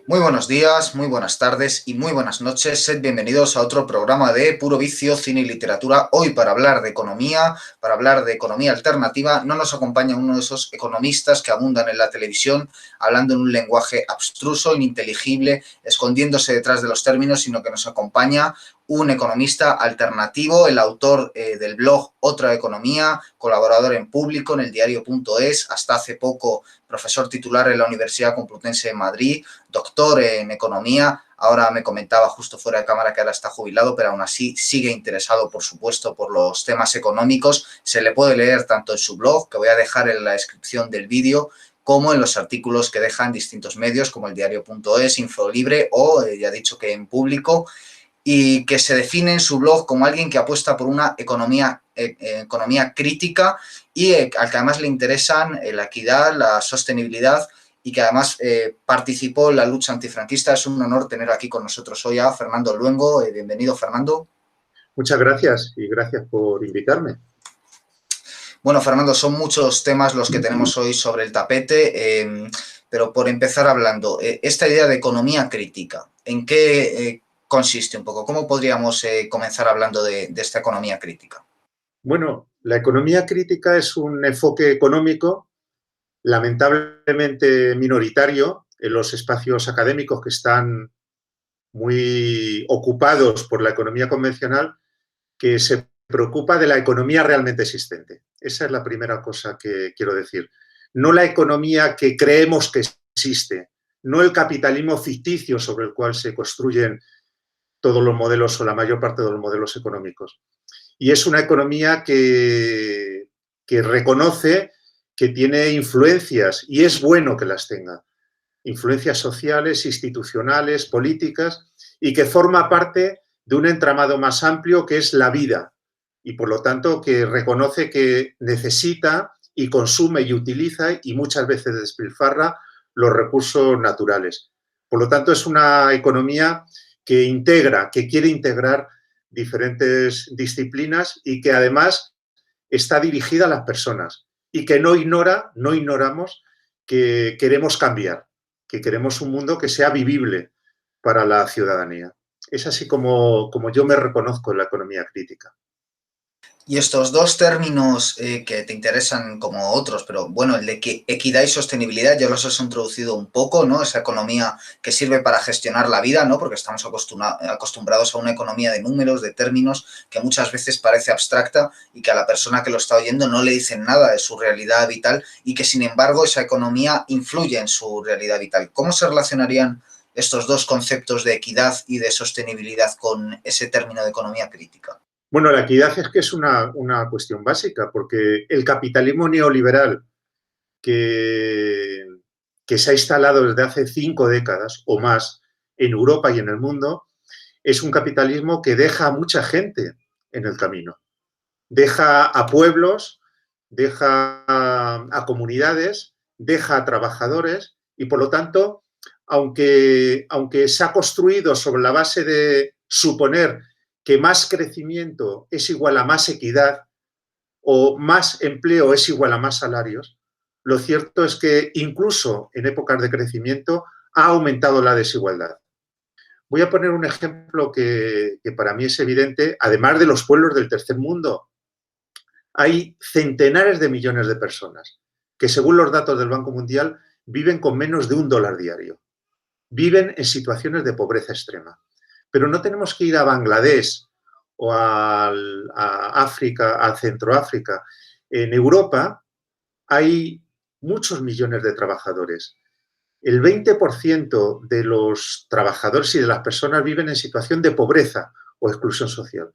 Muy buenos días, muy buenas tardes y muy buenas noches. Sed bienvenidos a otro programa de Puro Vicio, Cine y Literatura. Hoy para hablar de economía alternativa, no nos acompaña uno de esos economistas que abundan en la televisión hablando en un lenguaje abstruso, ininteligible, escondiéndose detrás de los términos, sino que nos acompaña un economista alternativo, el autor del blog Otra Economía, colaborador en Público, en el diario.es, hasta hace poco profesor titular en la Universidad Complutense de Madrid, doctor en economía. Ahora me comentaba justo fuera de cámara que ahora está jubilado, pero aún así sigue interesado, por supuesto, por los temas económicos. Se le puede leer tanto en su blog, que voy a dejar en la descripción del vídeo, como en los artículos que dejan distintos medios, como el diario.es, Infolibre o, ya he dicho que en Público, y que se define en su blog como alguien que apuesta por una economía crítica y al que además le interesan la equidad, la sostenibilidad y que además participó en la lucha antifranquista. Es un honor tener aquí con nosotros hoy a Fernando Luengo. Bienvenido, Fernando. Muchas gracias y gracias por invitarme. Bueno, Fernando, son muchos temas los que tenemos hoy sobre el tapete, pero por empezar hablando, esta idea de economía crítica, ¿en qué consiste un poco? ¿Cómo podríamos comenzar hablando de esta economía crítica? Bueno, la economía crítica es un enfoque económico lamentablemente minoritario en los espacios académicos que están muy ocupados por la economía convencional, que se preocupa de la economía realmente existente. Esa es la primera cosa que quiero decir. No la economía que creemos que existe, no el capitalismo ficticio sobre el cual se construyen todos los modelos o la mayor parte de los modelos económicos. Y es una economía que reconoce que tiene influencias, y es bueno que las tenga, influencias sociales, institucionales, políticas, y que forma parte de un entramado más amplio que es la vida, y por lo tanto que reconoce que necesita y consume y utiliza y muchas veces despilfarra los recursos naturales. Por lo tanto, es una economía que integra, que quiere integrar diferentes disciplinas y que además está dirigida a las personas y que no ignoramos que queremos cambiar, que queremos un mundo que sea vivible para la ciudadanía. Es así como yo me reconozco en la economía crítica. Y estos dos términos que te interesan como otros, pero bueno, el de equidad y sostenibilidad ya los has introducido un poco, ¿no? Esa economía que sirve para gestionar la vida, ¿no? Porque estamos acostumbrados a una economía de números, de términos, que muchas veces parece abstracta y que a la persona que lo está oyendo no le dicen nada de su realidad vital y que sin embargo esa economía influye en su realidad vital. ¿Cómo se relacionarían estos dos conceptos de equidad y de sostenibilidad con ese término de economía crítica? Bueno, la equidad es que es una cuestión básica, porque el capitalismo neoliberal que se ha instalado desde hace 5 décadas o más en Europa y en el mundo es un capitalismo que deja a mucha gente en el camino. Deja a pueblos, deja a comunidades, deja a trabajadores y, por lo tanto, aunque se ha construido sobre la base de suponer que más crecimiento es igual a más equidad o más empleo es igual a más salarios, lo cierto es que incluso en épocas de crecimiento ha aumentado la desigualdad. Voy a poner un ejemplo que para mí es evidente, además de los pueblos del tercer mundo. Hay centenares de millones de personas que, según los datos del Banco Mundial, viven con menos de $1 diario. Viven en situaciones de pobreza extrema. Pero no tenemos que ir a Bangladesh o a África, a Centroáfrica. En Europa hay muchos millones de trabajadores. El 20% de los trabajadores y de las personas viven en situación de pobreza o exclusión social.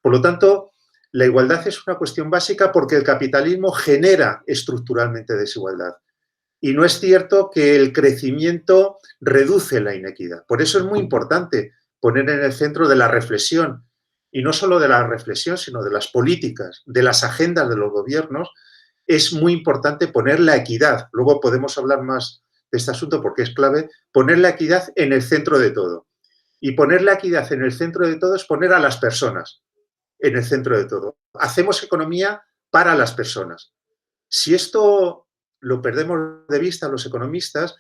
Por lo tanto, la igualdad es una cuestión básica porque el capitalismo genera estructuralmente desigualdad. Y no es cierto que el crecimiento reduce la inequidad. Por eso es muy importante poner en el centro de la reflexión, y no solo de la reflexión, sino de las políticas, de las agendas de los gobiernos, es muy importante poner la equidad. Luego podemos hablar más de este asunto porque es clave, poner la equidad en el centro de todo. Y poner la equidad en el centro de todo es poner a las personas en el centro de todo. Hacemos economía para las personas. Si esto lo perdemos de vista los economistas,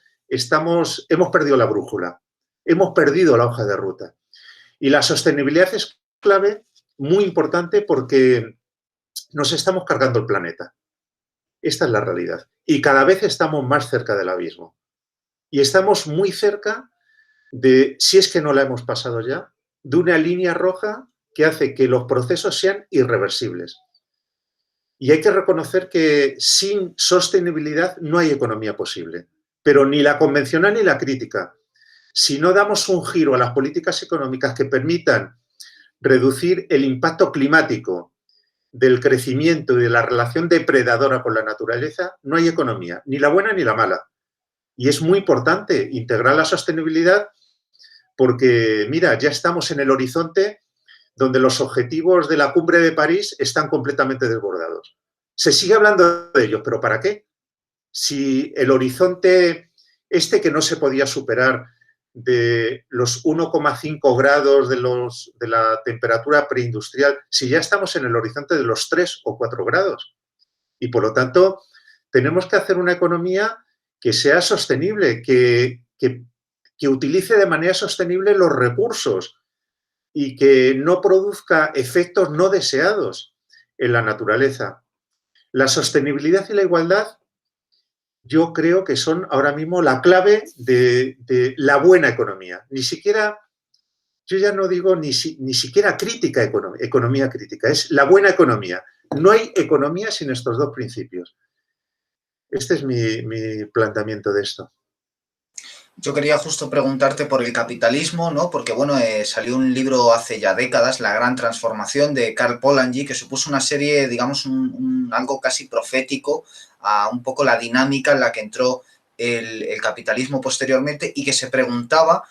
hemos perdido la brújula, hemos perdido la hoja de ruta. Y la sostenibilidad es clave, muy importante, porque nos estamos cargando el planeta. Esta es la realidad. Y cada vez estamos más cerca del abismo. Y estamos muy cerca de, si es que no la hemos pasado ya, de una línea roja que hace que los procesos sean irreversibles. Y hay que reconocer que sin sostenibilidad no hay economía posible, pero ni la convencional ni la crítica. Si no damos un giro a las políticas económicas que permitan reducir el impacto climático del crecimiento y de la relación depredadora con la naturaleza, no hay economía, ni la buena ni la mala. Y es muy importante integrar la sostenibilidad porque, mira, ya estamos en el horizonte donde los objetivos de la cumbre de París están completamente desbordados. Se sigue hablando de ellos, pero ¿para qué? Si el horizonte que no se podía superar de los 1,5 grados de la temperatura preindustrial, si ya estamos en el horizonte de los 3 o 4 grados. Y por lo tanto, tenemos que hacer una economía que sea sostenible, que utilice de manera sostenible los recursos y que no produzca efectos no deseados en la naturaleza. La sostenibilidad y la igualdad yo creo que son ahora mismo la clave de la buena economía. Ni siquiera, yo ya no digo ni siquiera crítica, economía crítica, es la buena economía. No hay economía sin estos dos principios. Este es mi planteamiento de esto. Yo quería justo preguntarte por el capitalismo, ¿no? Porque, bueno, salió un libro hace ya décadas, La Gran Transformación, de Karl Polanyi, que supuso una serie, digamos, algo casi profético a un poco la dinámica en la que entró el capitalismo posteriormente y que se preguntaba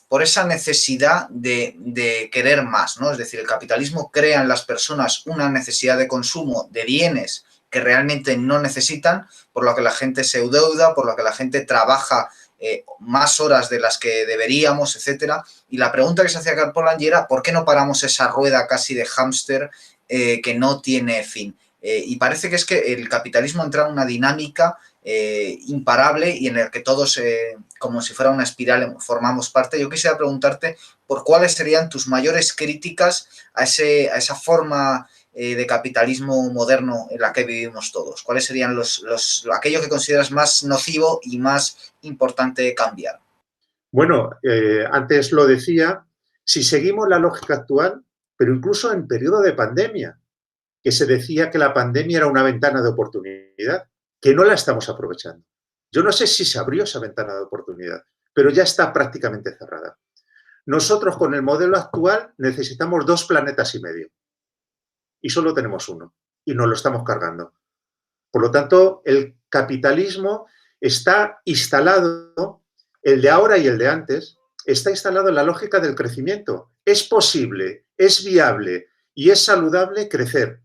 por esa necesidad de querer más, ¿no? Es decir, el capitalismo crea en las personas una necesidad de consumo de bienes que realmente no necesitan, por lo que la gente se endeuda, por lo que la gente trabaja más horas de las que deberíamos, etcétera. Y la pregunta que se hacía Karl Polanyi era ¿por qué no paramos esa rueda casi de hámster que no tiene fin? Y parece que es que el capitalismo entra en una dinámica imparable y en el que todos, como si fuera una espiral, formamos parte. Yo quisiera preguntarte por cuáles serían tus mayores críticas a esa forma de capitalismo moderno en la que vivimos todos. ¿Cuáles serían aquello que consideras más nocivo y más importante cambiar? Bueno, antes lo decía, si seguimos la lógica actual, pero incluso en periodo de pandemia, que se decía que la pandemia era una ventana de oportunidad, que no la estamos aprovechando. Yo no sé si se abrió esa ventana de oportunidad, pero ya está prácticamente cerrada. Nosotros con el modelo actual necesitamos 2 planetas y medio y solo tenemos uno y nos lo estamos cargando. Por lo tanto, el capitalismo está instalado, el de ahora y el de antes, está instalado en la lógica del crecimiento. Es posible, es viable y es saludable crecer.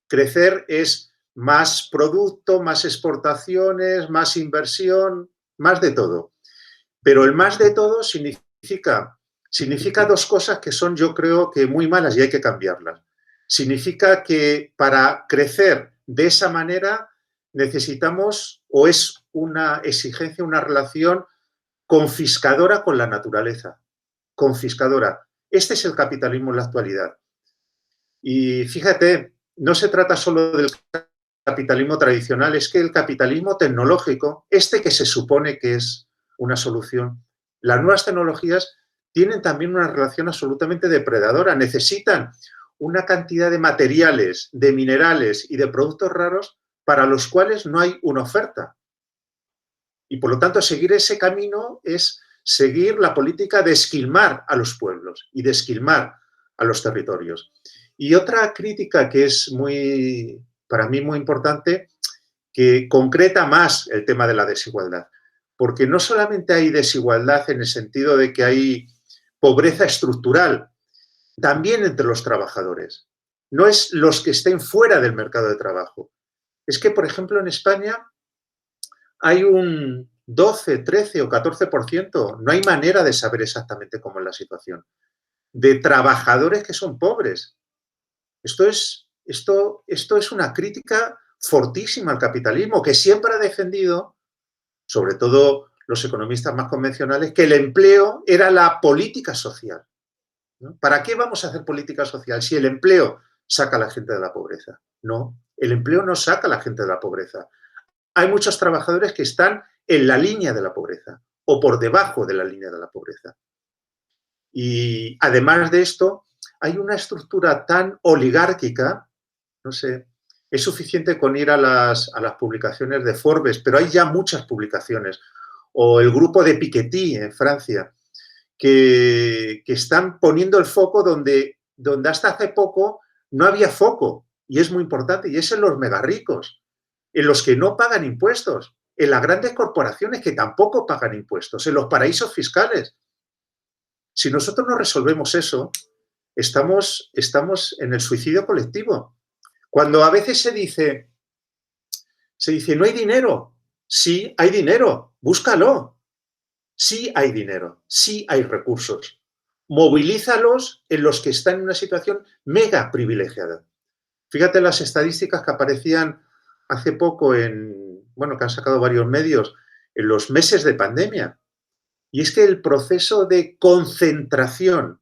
Crecer es más producto, más exportaciones, más inversión, más de todo. Pero el más de todo significa 2 cosas que son, yo creo, que muy malas y hay que cambiarlas. Significa que para crecer de esa manera necesitamos, o es una exigencia, una relación confiscadora con la naturaleza. Confiscadora. Este es el capitalismo en la actualidad. Y fíjate, no se trata solo del capitalismo tradicional, es que el capitalismo tecnológico, que se supone que es una solución, las nuevas tecnologías tienen también una relación absolutamente depredadora, necesitan una cantidad de materiales, de minerales y de productos raros para los cuales no hay una oferta. Y por lo tanto, seguir ese camino es seguir la política de esquilmar a los pueblos y de esquilmar a los territorios. Y otra crítica que es para mí muy importante, que concreta más el tema de la desigualdad. Porque no solamente hay desigualdad en el sentido de que hay pobreza estructural, también entre los trabajadores. No es los que estén fuera del mercado de trabajo. Es que, por ejemplo, en España hay un 12, 13 o 14%, no hay manera de saber exactamente cómo es la situación, de trabajadores que son pobres. Esto es una crítica fortísima al capitalismo, que siempre ha defendido sobre todo los economistas más convencionales, que el empleo era la política social, ¿no? ¿Para qué vamos a hacer política social si el empleo saca a la gente de la pobreza? No, el empleo no saca a la gente de la pobreza. Hay muchos trabajadores que están en la línea de la pobreza o por debajo de la línea de la pobreza. Y además de esto, hay una estructura tan oligárquica, no sé, es suficiente con ir a las publicaciones de Forbes, pero hay ya muchas publicaciones, o el grupo de Piketty en Francia, que están poniendo el foco donde hasta hace poco no había foco, y es muy importante, y es en los megarricos, en los que no pagan impuestos, en las grandes corporaciones que tampoco pagan impuestos, en los paraísos fiscales. Si nosotros no resolvemos eso, estamos en el suicidio colectivo. Cuando a veces se dice, no hay dinero. Sí, hay dinero, búscalo. Sí hay dinero, sí hay recursos. Movilízalos en los que están en una situación mega privilegiada. Fíjate las estadísticas que aparecían hace poco que han sacado varios medios en los meses de pandemia. Y es que el proceso de concentración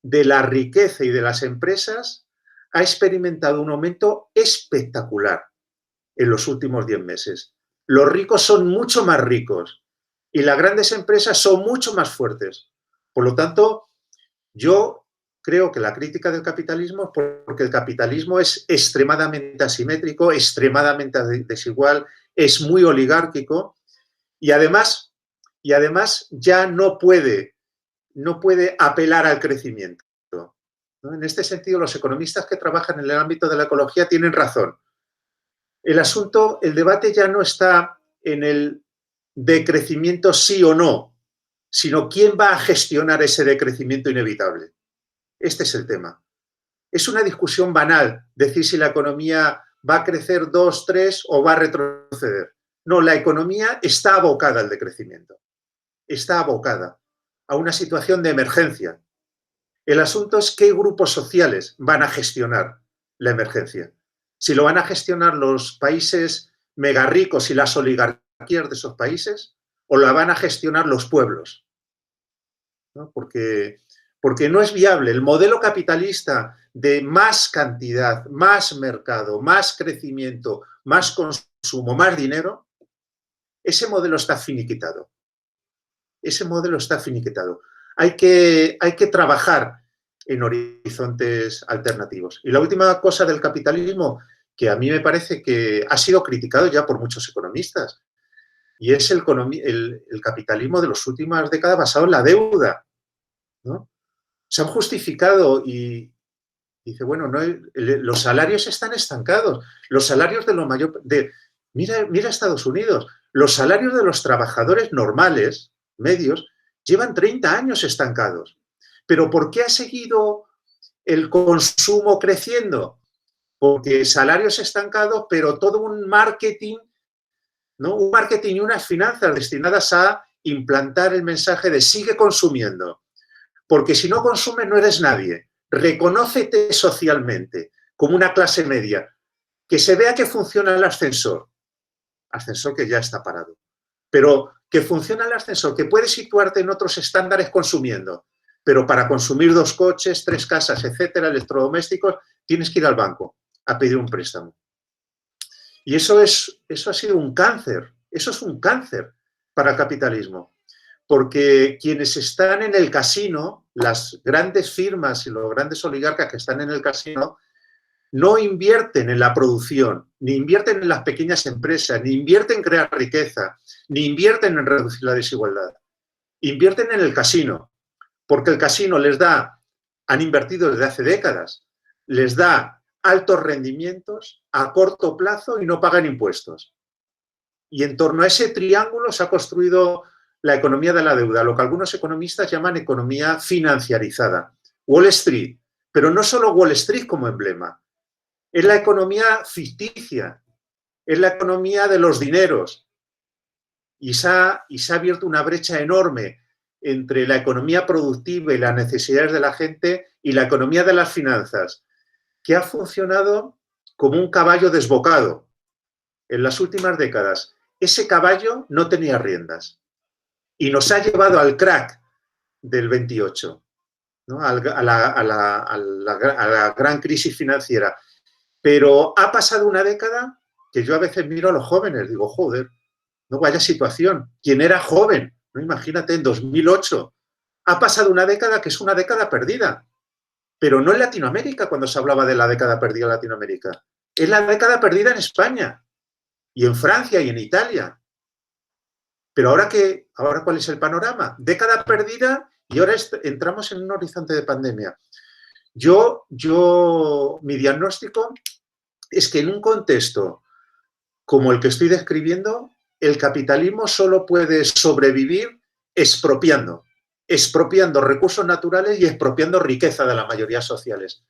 de la riqueza y de las empresas ha experimentado un aumento espectacular en los últimos 10 meses. Los ricos son mucho más ricos y las grandes empresas son mucho más fuertes. Por lo tanto, yo creo que la crítica del capitalismo es porque el capitalismo es extremadamente asimétrico, extremadamente desigual, es muy oligárquico y además ya no puede apelar al crecimiento, ¿no? En este sentido, los economistas que trabajan en el ámbito de la ecología tienen razón. El debate ya no está en el decrecimiento sí o no, sino quién va a gestionar ese decrecimiento inevitable. Este es el tema. Es una discusión banal decir si la economía va a crecer 2, 3 o va a retroceder. No, la economía está abocada al decrecimiento. Está abocada a una situación de emergencia. El asunto es qué grupos sociales van a gestionar la emergencia. Si lo van a gestionar los países megarricos y las oligarquías de esos países, o la van a gestionar los pueblos, ¿no? Porque no es viable. El modelo capitalista de más cantidad, más mercado, más crecimiento, más consumo, más dinero, ese modelo está finiquitado. Ese modelo está finiquitado. Hay que trabajar en horizontes alternativos. Y la última cosa del capitalismo, que a mí me parece que ha sido criticado ya por muchos economistas, y es el capitalismo de las últimas décadas basado en la deuda, ¿no? Se han justificado y dice, bueno, no, los salarios están estancados. Los salarios de los mira Estados Unidos, los salarios de los trabajadores normales, medios, llevan 30 años estancados. ¿Pero por qué ha seguido el consumo creciendo? Porque salarios estancados, pero todo un marketing, ¿no? Un marketing y unas finanzas destinadas a implantar el mensaje de sigue consumiendo. Porque si no consumes no eres nadie. Reconócete socialmente como una clase media. Que se vea que funciona el ascensor. Ascensor que ya está parado. Pero que funciona el ascensor, que puedes situarte en otros estándares consumiendo. Pero para consumir 2 coches, 3 casas, etcétera, electrodomésticos, tienes que ir al banco a pedir un préstamo. Y eso ha sido un cáncer. Eso es un cáncer para el capitalismo. Porque quienes están en el casino, las grandes firmas y los grandes oligarcas que están en el casino, no invierten en la producción, ni invierten en las pequeñas empresas, ni invierten en crear riqueza, ni invierten en reducir la desigualdad. Invierten en el casino, porque el casino han invertido desde hace décadas, les da altos rendimientos a corto plazo y no pagan impuestos. Y en torno a ese triángulo se ha construido la economía de la deuda, lo que algunos economistas llaman economía financiarizada. Wall Street, pero no solo Wall Street como emblema, es la economía ficticia, es la economía de los dineros. Y se ha abierto una brecha enorme entre la economía productiva y las necesidades de la gente y la economía de las finanzas, que ha funcionado como un caballo desbocado en las últimas décadas. ese caballo no tenía riendas y nos ha llevado al crack del 28, ¿no? a la gran crisis financiera. Pero ha pasado una década que yo a veces miro a los jóvenes, digo, joder, no vaya situación. Quien era joven, ¿no? Imagínate, en 2008, ha pasado una década que es una década perdida. Pero no en Latinoamérica, cuando se hablaba de la década perdida en Latinoamérica. Es la década perdida en España, y en Francia, y en Italia. Pero ahora ¿cuál es el panorama? Década perdida y ahora entramos en un horizonte de pandemia. Mi diagnóstico es que en un contexto como el que estoy describiendo, el capitalismo solo puede sobrevivir expropiando recursos naturales y expropiando riqueza de las mayorías sociales.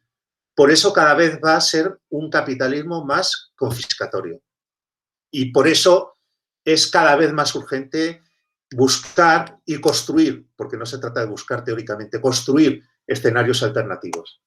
Por eso cada vez va a ser un capitalismo más confiscatorio. Y por eso es cada vez más urgente buscar y construir, porque no se trata de buscar teóricamente, construir escenarios alternativos.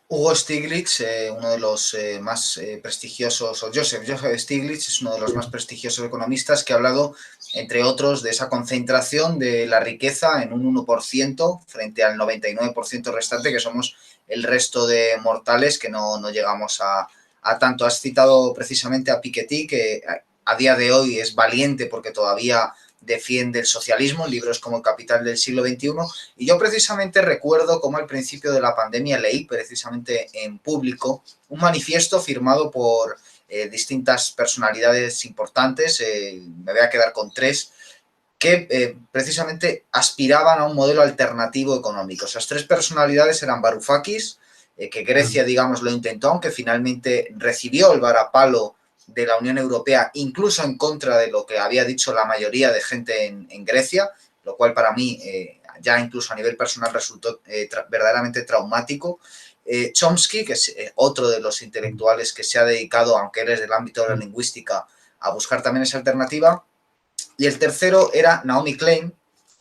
Hugo Stiglitz, uno de los más prestigiosos, o Joseph Stiglitz es uno de los más prestigiosos economistas que ha hablado, entre otros, de esa concentración de la riqueza en un 1% frente al 99% restante, que somos el resto de mortales que no llegamos a tanto. Has citado precisamente a Piketty, que a día de hoy es valiente porque todavía defiende el socialismo, libros como El Capital del siglo XXI, y yo precisamente recuerdo cómo al principio de la pandemia leí precisamente en público un manifiesto firmado por distintas personalidades importantes, me voy a quedar con tres, que precisamente aspiraban a un modelo alternativo económico. Esas tres personalidades eran Varoufakis, que Grecia, digamos, lo intentó, aunque finalmente recibió el varapalo de la Unión Europea, incluso en contra de lo que había dicho la mayoría de gente en Grecia, lo cual para mí, ya incluso a nivel personal, resultó verdaderamente traumático. Chomsky, que es otro de los intelectuales que se ha dedicado, aunque él es del ámbito de la lingüística, a buscar también esa alternativa. Y el tercero era Naomi Klein.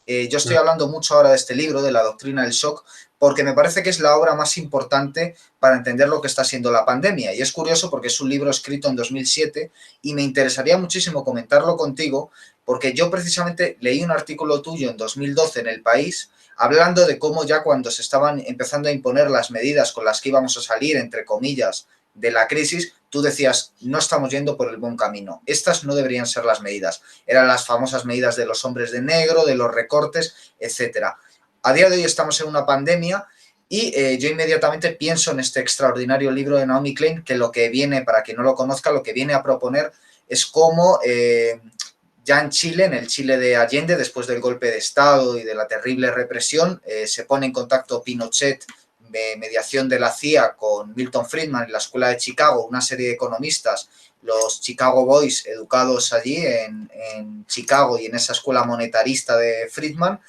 Yo estoy hablando mucho ahora de este libro, de La doctrina del shock, porque me parece que es la obra más importante para entender lo que está siendo la pandemia. Y es curioso porque es un libro escrito en 2007 y me interesaría muchísimo comentarlo contigo, porque yo precisamente leí un artículo tuyo en 2012 en El País hablando de cómo ya cuando se estaban empezando a imponer las medidas con las que íbamos a salir, entre comillas, de la crisis, tú decías, no estamos yendo por el buen camino. Estas no deberían ser las medidas. Eran las famosas medidas de los hombres de negro, de los recortes, etcétera. A día de hoy estamos en una pandemia y yo inmediatamente pienso en este extraordinario libro de Naomi Klein, que lo que viene, para quien no lo conozca, lo que viene a proponer es cómo ya en Chile, en el Chile de Allende, después del golpe de Estado y de la terrible represión, se pone en contacto Pinochet, de mediación de la CIA, con Milton Friedman en la Escuela de Chicago, una serie de economistas, los Chicago Boys, educados allí en Chicago y en esa escuela monetarista de Friedman,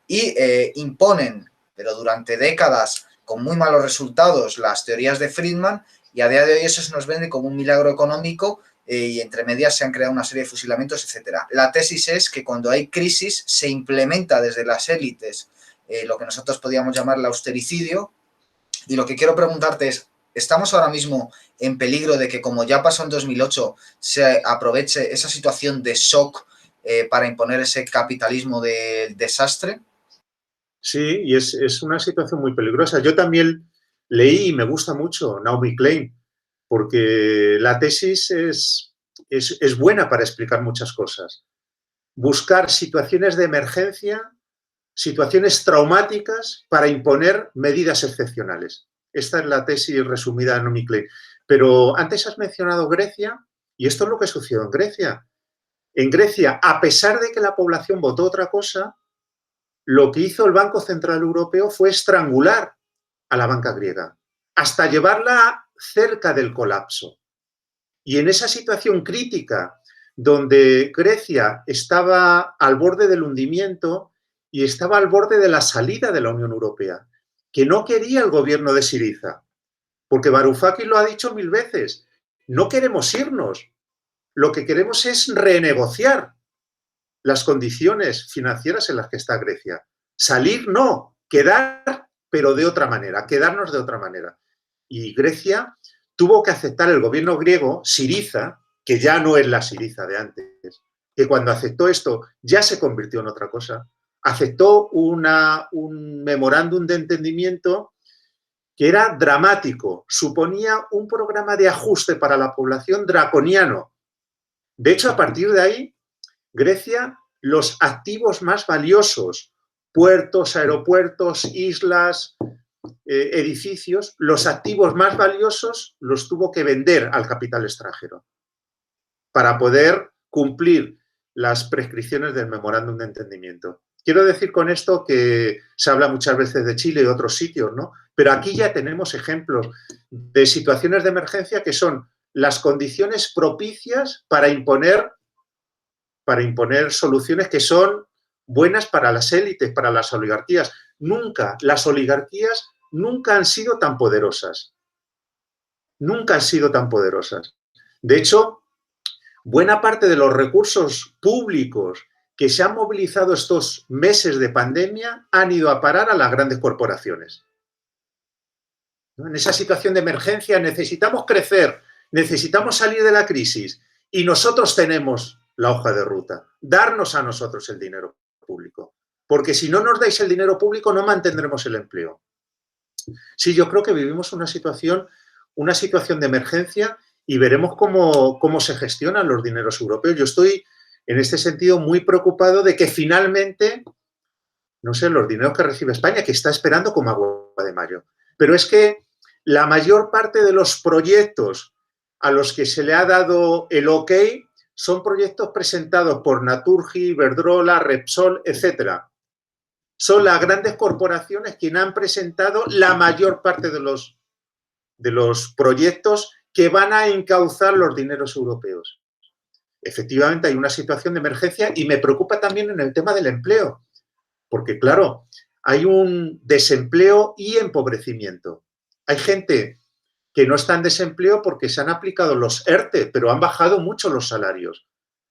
y imponen, pero durante décadas, con muy malos resultados, las teorías de Friedman, y a día de hoy eso se nos vende como un milagro económico, y entre medias se han creado una serie de fusilamientos, etcétera. La tesis es que cuando hay crisis se implementa desde las élites lo que nosotros podríamos llamar el austericidio, y lo que quiero preguntarte es, ¿estamos ahora mismo en peligro de que, como ya pasó en 2008, se aproveche esa situación de shock para imponer ese capitalismo del desastre? Sí, y es una situación muy peligrosa. Yo también leí y me gusta mucho Naomi Klein, porque la tesis es buena para explicar muchas cosas. Buscar situaciones de emergencia, situaciones traumáticas para imponer medidas excepcionales. Esta es la tesis resumida de Naomi Klein. Pero antes has mencionado Grecia, y esto es lo que sucedió en Grecia. En Grecia, a pesar de que la población votó otra cosa, lo que hizo el Banco Central Europeo fue estrangular a la banca griega, hasta llevarla cerca del colapso. Y en esa situación crítica, donde Grecia estaba al borde del hundimiento y estaba al borde de la salida de la Unión Europea, que no quería el gobierno de Syriza, porque Varoufakis lo ha dicho 1000 veces, no queremos irnos, lo que queremos es renegociar las condiciones financieras en las que está Grecia. Salir no, quedar, pero de otra manera, quedarnos de otra manera. Y Grecia tuvo que aceptar, el gobierno griego, Syriza, que ya no es la Syriza de antes, que cuando aceptó esto ya se convirtió en otra cosa, aceptó un memorándum de entendimiento que era dramático, suponía un programa de ajuste para la población draconiano. De hecho, a partir de ahí, Grecia, los activos más valiosos, puertos, aeropuertos, islas, edificios, los activos más valiosos los tuvo que vender al capital extranjero para poder cumplir las prescripciones del memorándum de entendimiento. Quiero decir con esto que se habla muchas veces de Chile y otros sitios, ¿no? Pero aquí ya tenemos ejemplos de situaciones de emergencia que son las condiciones propicias para imponer soluciones que son buenas para las élites, para las oligarquías. Las oligarquías nunca han sido tan poderosas. Nunca han sido tan poderosas. De hecho, buena parte de los recursos públicos que se han movilizado estos meses de pandemia han ido a parar a las grandes corporaciones. En esa situación de emergencia necesitamos crecer, necesitamos salir de la crisis y nosotros tenemos la hoja de ruta. Darnos a nosotros el dinero público, porque si no nos dais el dinero público no mantendremos el empleo. Sí, yo creo que vivimos una situación de emergencia y veremos cómo se gestionan los dineros europeos. Yo estoy, en este sentido, muy preocupado de que finalmente, no sé, los dineros que recibe España, que está esperando como agua de mayo. Pero es que la mayor parte de los proyectos a los que se le ha dado el ok son proyectos presentados por Naturgy, Iberdrola, Repsol, etcétera. Son las grandes corporaciones quienes han presentado la mayor parte de los proyectos que van a encauzar los dineros europeos. Efectivamente, hay una situación de emergencia y me preocupa también en el tema del empleo, porque, claro, hay un desempleo y empobrecimiento. Hay gente que no está en desempleo porque se han aplicado los ERTE, pero han bajado mucho los salarios.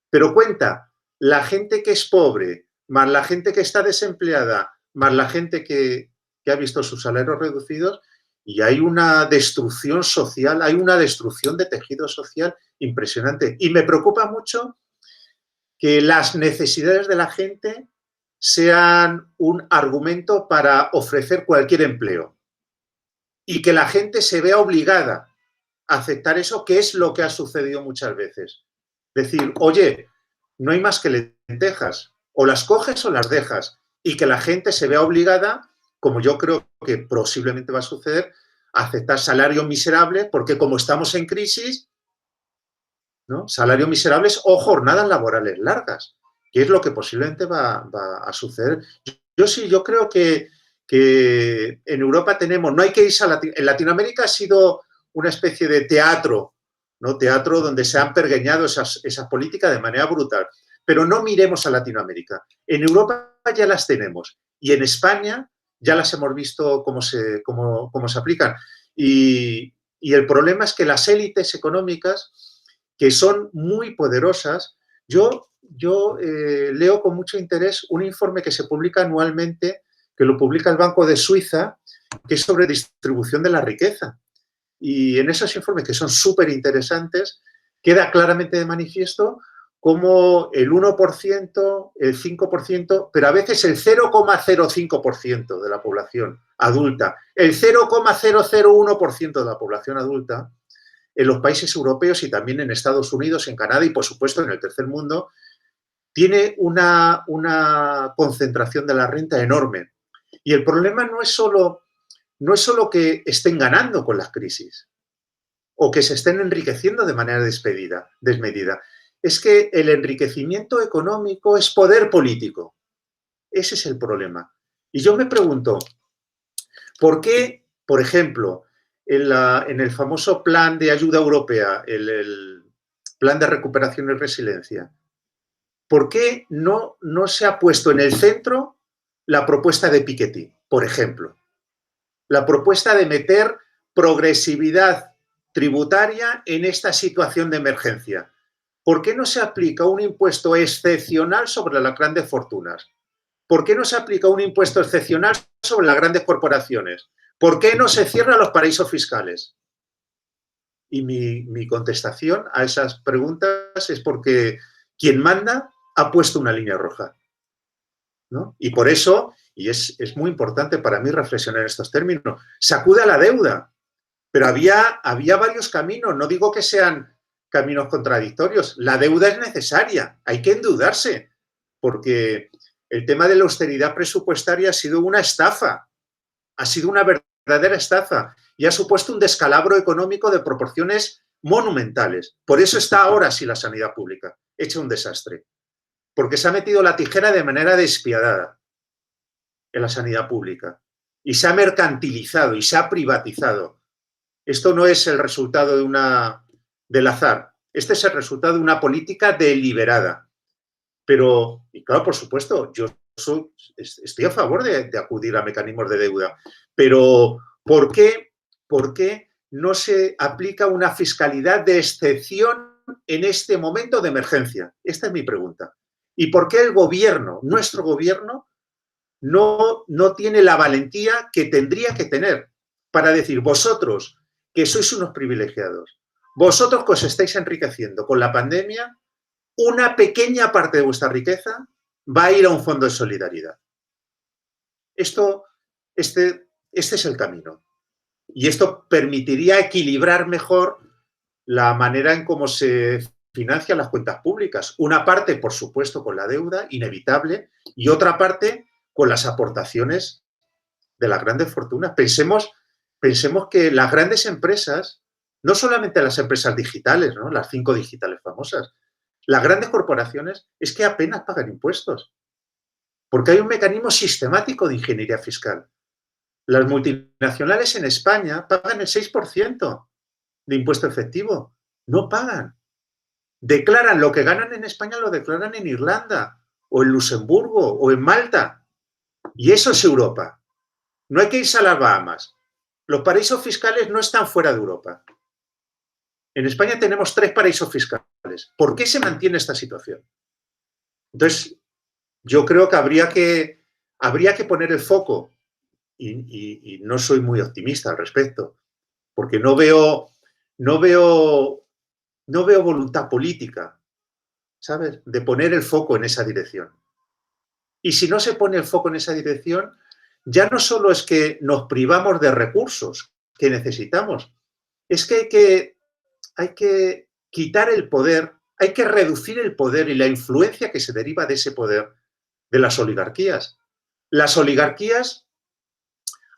Pero cuenta, la gente que es pobre, más la gente que está desempleada, más la gente que ha visto sus salarios reducidos, y hay una destrucción social, hay una destrucción de tejido social impresionante. Y me preocupa mucho que las necesidades de la gente sean un argumento para ofrecer cualquier empleo y que la gente se vea obligada a aceptar eso, que es lo que ha sucedido muchas veces. Decir, oye, no hay más que lentejas, o las coges o las dejas, y que la gente se vea obligada, como yo creo que posiblemente va a suceder, a aceptar salarios miserables, porque como estamos en crisis, ¿no? Salarios miserables o jornadas laborales largas, que es lo que posiblemente va a suceder. Yo creo que en Europa tenemos, no hay que irse a en Latinoamérica ha sido una especie de teatro, ¿no? Teatro donde se han pergeñado esas políticas de manera brutal. Pero no miremos a Latinoamérica. En Europa ya las tenemos y en España ya las hemos visto cómo se aplican. Y el problema es que las élites económicas, que son muy poderosas, yo leo con mucho interés un informe que se publica anualmente, que lo publica el Banco de Suiza, que es sobre distribución de la riqueza. Y en esos informes, que son súper interesantes, queda claramente de manifiesto cómo el 1%, el 5%, pero a veces el 0,05% de la población adulta, el 0,001% de la población adulta, en los países europeos y también en Estados Unidos, en Canadá y, por supuesto, en el tercer mundo, tiene una concentración de la renta enorme. Y el problema no es solo que estén ganando con las crisis o que se estén enriqueciendo de manera desmedida. Es que el enriquecimiento económico es poder político. Ese es el problema. Y yo me pregunto, ¿por qué, por ejemplo, en el famoso plan de ayuda europea, el plan de recuperación y resiliencia, ¿por qué no se ha puesto en el centro la propuesta de Piketty, por ejemplo? La propuesta de meter progresividad tributaria en esta situación de emergencia. ¿Por qué no se aplica un impuesto excepcional sobre las grandes fortunas? ¿Por qué no se aplica un impuesto excepcional sobre las grandes corporaciones? ¿Por qué no se cierran los paraísos fiscales? Y mi contestación a esas preguntas es porque quien manda ha puesto una línea roja, ¿no? Y por eso, y es muy importante para mí reflexionar en estos términos, sacude a la deuda, pero había varios caminos, no digo que sean caminos contradictorios, la deuda es necesaria, hay que endeudarse, porque el tema de la austeridad presupuestaria ha sido una estafa, ha sido una verdadera estafa y ha supuesto un descalabro económico de proporciones monumentales. Por eso está ahora sí la sanidad pública, hecha un desastre, porque se ha metido la tijera de manera despiadada en la sanidad pública y se ha mercantilizado y se ha privatizado. Esto no es el resultado del azar, este es el resultado de una política deliberada. Pero, y claro, por supuesto, yo estoy a favor de acudir a mecanismos de deuda, pero ¿por qué no se aplica una fiscalidad de excepción en este momento de emergencia? Esta es mi pregunta. ¿Y por qué el gobierno, nuestro gobierno, no tiene la valentía que tendría que tener para decir, vosotros, que sois unos privilegiados, vosotros que os estáis enriqueciendo con la pandemia, una pequeña parte de vuestra riqueza va a ir a un fondo de solidaridad? Este es el camino. Y esto permitiría equilibrar mejor la manera en cómo se financian las cuentas públicas. Una parte, por supuesto, con la deuda, inevitable, y otra parte con las aportaciones de las grandes fortunas. Pensemos que las grandes empresas, no solamente las empresas digitales, ¿no?, las 5 digitales famosas, las grandes corporaciones es que apenas pagan impuestos, porque hay un mecanismo sistemático de ingeniería fiscal. Las multinacionales en España pagan el 6% de impuesto efectivo, no pagan. Declaran lo que ganan en España, lo declaran en Irlanda, o en Luxemburgo, o en Malta. Y eso es Europa. No hay que irse a las Bahamas. Los paraísos fiscales no están fuera de Europa. En España tenemos 3 paraísos fiscales. ¿Por qué se mantiene esta situación? Entonces, yo creo que habría que poner el foco, y no soy muy optimista al respecto, porque no veo voluntad política, ¿sabes?, de poner el foco en esa dirección. Y si no se pone el foco en esa dirección, ya no solo es que nos privamos de recursos que necesitamos, es que hay que quitar el poder, hay que reducir el poder y la influencia que se deriva de ese poder de las oligarquías. Las oligarquías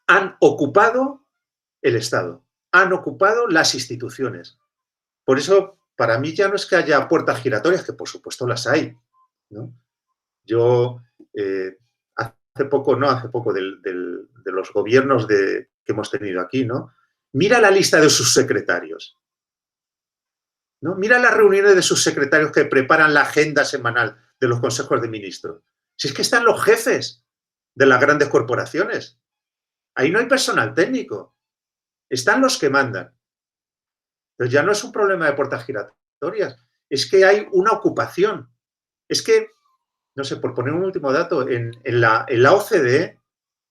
han ocupado el Estado, han ocupado las instituciones. Por eso, para mí ya no es que haya puertas giratorias, que por supuesto las hay, ¿no? Yo, hace poco de los gobiernos que hemos tenido aquí, ¿no?, mira la lista de sus secretarios, ¿no? Mira las reuniones de sus secretarios que preparan la agenda semanal de los consejos de ministros. Si es que están los jefes de las grandes corporaciones. Ahí no hay personal técnico. Están los que mandan. Entonces ya no es un problema de puertas giratorias, es que hay una ocupación. Es que, no sé, por poner un último dato, en la OCDE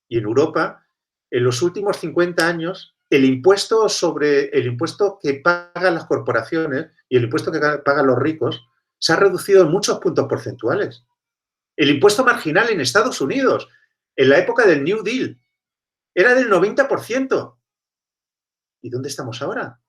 y en Europa, en los últimos 50 años, el impuesto que pagan las corporaciones y el impuesto que pagan los ricos se ha reducido en muchos puntos porcentuales. El impuesto marginal en Estados Unidos, en la época del New Deal, era del 90%. ¿Y dónde estamos ahora?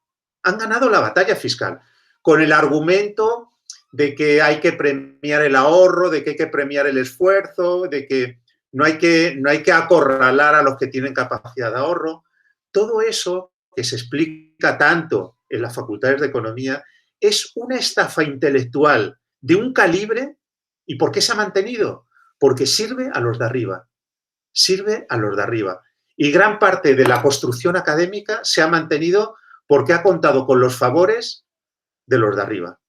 Han ganado la batalla fiscal con el argumento de que hay que premiar el ahorro, de que hay que premiar el esfuerzo, de que no hay que acorralar a los que tienen capacidad de ahorro. Todo eso que se explica tanto en las facultades de economía es una estafa intelectual de un calibre. ¿Y por qué se ha mantenido? Porque sirve a los de arriba. Sirve a los de arriba. Y gran parte de la construcción académica se ha mantenido porque ha contado con los favores de los de arriba.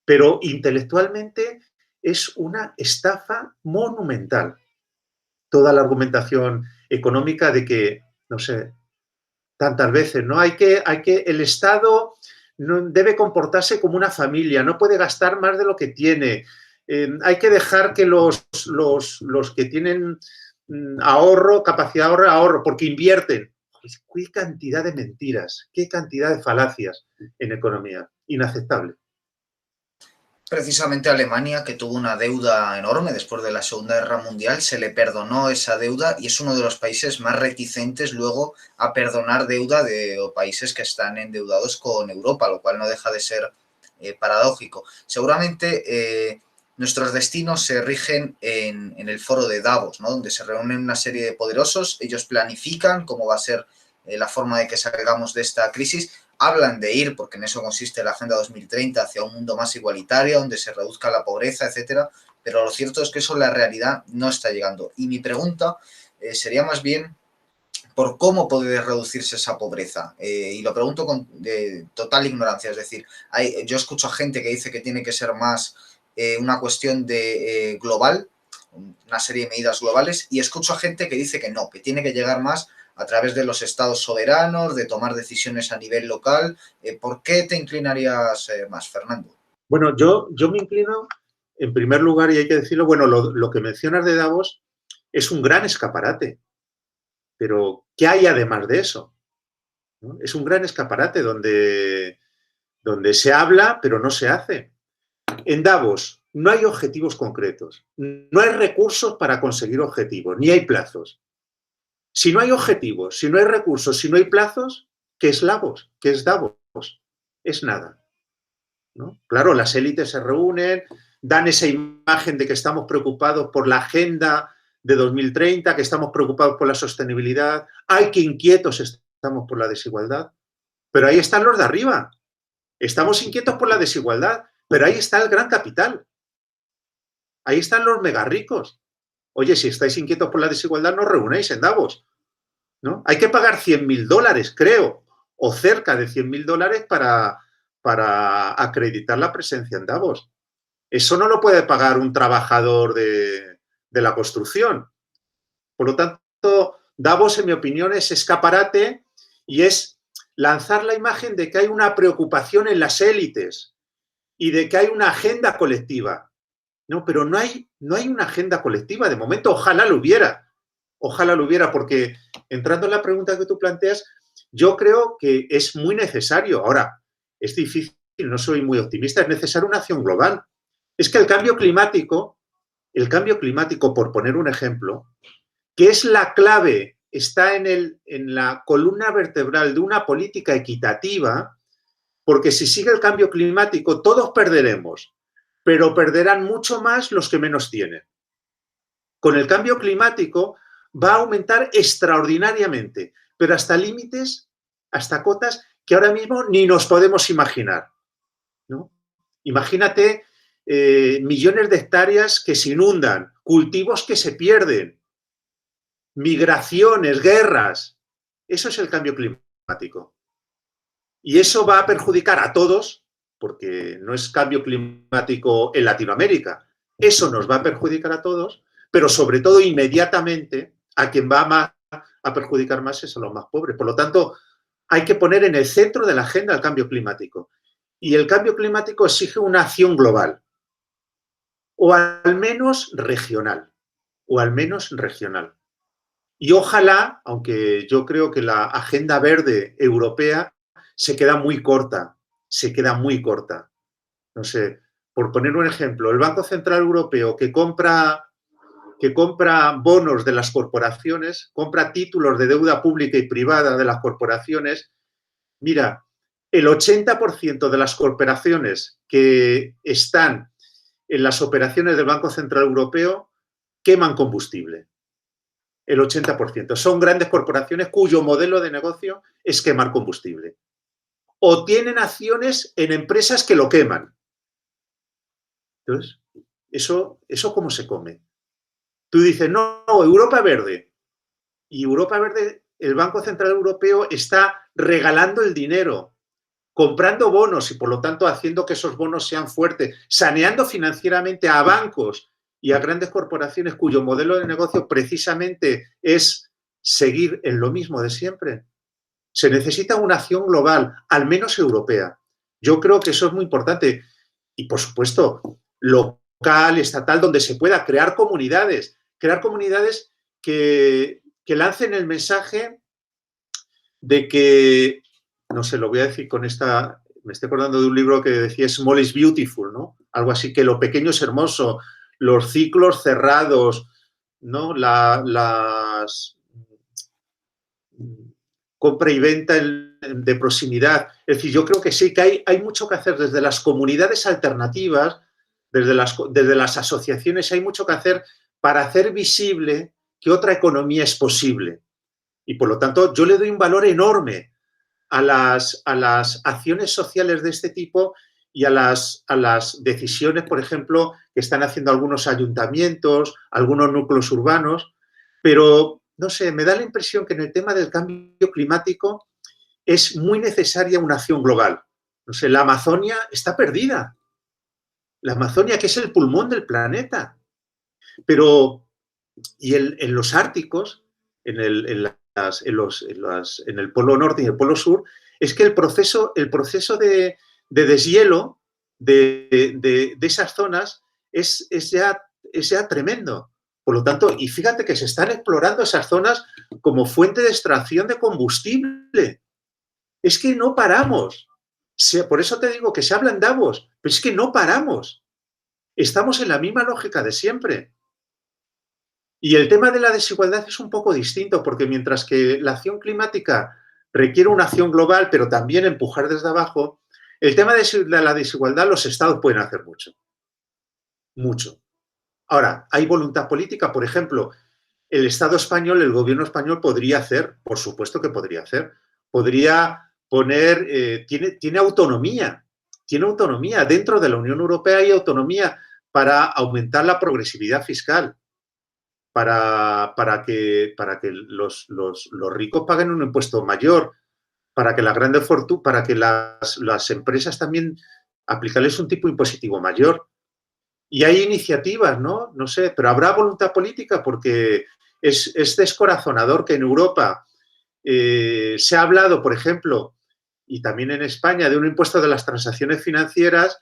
Pero intelectualmente es una estafa monumental. Toda la argumentación económica de que, no sé, tantas veces, ¿no? El Estado no debe comportarse como una familia, no puede gastar más de lo que tiene. Hay que dejar que los que tienen ahorro, capacidad de ahorro, porque invierten. pues, qué cantidad de mentiras, qué cantidad de falacias en economía. Inaceptable. Precisamente Alemania, que tuvo una deuda enorme después de la Segunda Guerra Mundial, se le perdonó esa deuda y es uno de los países más reticentes luego a perdonar deuda de países que están endeudados con Europa, lo cual no deja de ser paradójico. Seguramente nuestros destinos se rigen en el foro de Davos, ¿no? Donde se reúnen una serie de poderosos, ellos planifican cómo va a ser la forma de que salgamos de esta crisis. Hablan de ir, porque en eso consiste la Agenda 2030, hacia un mundo más igualitario, donde se reduzca la pobreza, etcétera, pero lo cierto es que eso en la realidad no está llegando. Y mi pregunta sería más bien por cómo puede reducirse esa pobreza. Y lo pregunto con total ignorancia, es decir, yo escucho a gente que dice que tiene que ser más una cuestión de global, una serie de medidas globales, y escucho a gente que dice que no, que tiene que llegar más a través de los estados soberanos, de tomar decisiones a nivel local. ¿Por qué te inclinarías más, Fernando? Bueno, yo me inclino, en primer lugar, y hay que decirlo, bueno, lo que mencionas de Davos es un gran escaparate, pero ¿qué hay además de eso? ¿No? Es un gran escaparate donde se habla, pero no se hace. En Davos no hay objetivos concretos, no hay recursos para conseguir objetivos, ni hay plazos. Si no hay objetivos, si no hay recursos, si no hay plazos, ¿qué es Davos? ¿Qué es Davos? Es nada, ¿no? Claro, las élites se reúnen, dan esa imagen de que estamos preocupados por la agenda de 2030, que estamos preocupados por la sostenibilidad, ¡ay, qué inquietos estamos por la desigualdad! Pero ahí están los de arriba. Estamos inquietos por la desigualdad, pero ahí está el gran capital. Ahí están los mega ricos. Oye, si estáis inquietos por la desigualdad, no os reunéis en Davos, ¿no? Hay que pagar $100.000, creo, o cerca de $100.000 para acreditar la presencia en Davos. Eso no lo puede pagar un trabajador de la construcción. Por lo tanto, Davos, en mi opinión, es escaparate y es lanzar la imagen de que hay una preocupación en las élites y de que hay una agenda colectiva. No, pero no hay una agenda colectiva. De momento, ojalá lo hubiera. Ojalá lo hubiera, porque entrando en la pregunta que tú planteas, yo creo que es muy necesario. Ahora, es difícil, no soy muy optimista, es necesaria una acción global. Es que el cambio climático, por poner un ejemplo, que es la clave, está en la columna vertebral de una política equitativa, porque si sigue el cambio climático, todos perderemos, pero perderán mucho más los que menos tienen. Con el cambio climático va a aumentar extraordinariamente, pero hasta límites, hasta cotas que ahora mismo ni nos podemos imaginar, ¿no? Imagínate millones de hectáreas que se inundan, cultivos que se pierden, migraciones, guerras. Eso es el cambio climático. Y eso va a perjudicar a todos, porque no es cambio climático en Latinoamérica. Eso nos va a perjudicar a todos, pero sobre todo inmediatamente a quien va a perjudicar más es a los más pobres. Por lo tanto, hay que poner en el centro de la agenda el cambio climático. Y el cambio climático exige una acción global, o al menos regional, Y ojalá, aunque yo creo que la agenda verde europea se queda muy corta. No sé, por poner un ejemplo, el Banco Central Europeo que compra bonos de las corporaciones, compra títulos de deuda pública y privada de las corporaciones. Mira, el 80% de las corporaciones que están en las operaciones del Banco Central Europeo queman combustible. El 80%. Son grandes corporaciones cuyo modelo de negocio es quemar combustible. O tienen acciones en empresas que lo queman. Entonces, ¿eso cómo se come? Tú dices, no, Europa Verde. Y Europa Verde, el Banco Central Europeo está regalando el dinero, comprando bonos y, por lo tanto, haciendo que esos bonos sean fuertes, saneando financieramente a bancos y a grandes corporaciones cuyo modelo de negocio precisamente es seguir en lo mismo de siempre. Se necesita una acción global, al menos europea. Yo creo que eso es muy importante. Y, por supuesto, local, estatal, donde se pueda crear comunidades que lancen el mensaje de que, no sé, lo voy a decir con esta, me estoy acordando de un libro que decía Small is Beautiful, ¿no? Algo así, que lo pequeño es hermoso, los ciclos cerrados, ¿no? Las compra y venta de proximidad. Es decir, yo creo que sí, que hay mucho que hacer desde las comunidades alternativas, desde las asociaciones, hay mucho que hacer para hacer visible que otra economía es posible. Y por lo tanto, yo le doy un valor enorme a las acciones sociales de este tipo y a las decisiones, por ejemplo, que están haciendo algunos ayuntamientos, algunos núcleos urbanos, pero, no sé, me da la impresión que en el tema del cambio climático es muy necesaria una acción global. No sé, la Amazonia está perdida. La Amazonia, que es el pulmón del planeta. Pero, y en los árticos, en el polo norte y el polo sur, es que el proceso de deshielo de esas zonas es ya tremendo. Por lo tanto, y fíjate que se están explorando esas zonas como fuente de extracción de combustible. Es que no paramos. Por eso te digo que se habla en Davos, pero es que no paramos. Estamos en la misma lógica de siempre. Y el tema de la desigualdad es un poco distinto, porque mientras que la acción climática requiere una acción global, pero también empujar desde abajo, el tema de la desigualdad los estados pueden hacer mucho. Mucho. Ahora, hay voluntad política, por ejemplo, el Estado español, el gobierno español podría hacer, por supuesto que podría hacer, podría poner, tiene autonomía, dentro de la Unión Europea hay autonomía para aumentar la progresividad fiscal, para que los ricos paguen un impuesto mayor, para que las grandes fortunas, para que las empresas también aplicarles un tipo impositivo mayor. Y hay iniciativas, ¿no? No sé, pero habrá voluntad política porque es descorazonador que en Europa se ha hablado, por ejemplo, y también en España, de un impuesto de las transacciones financieras,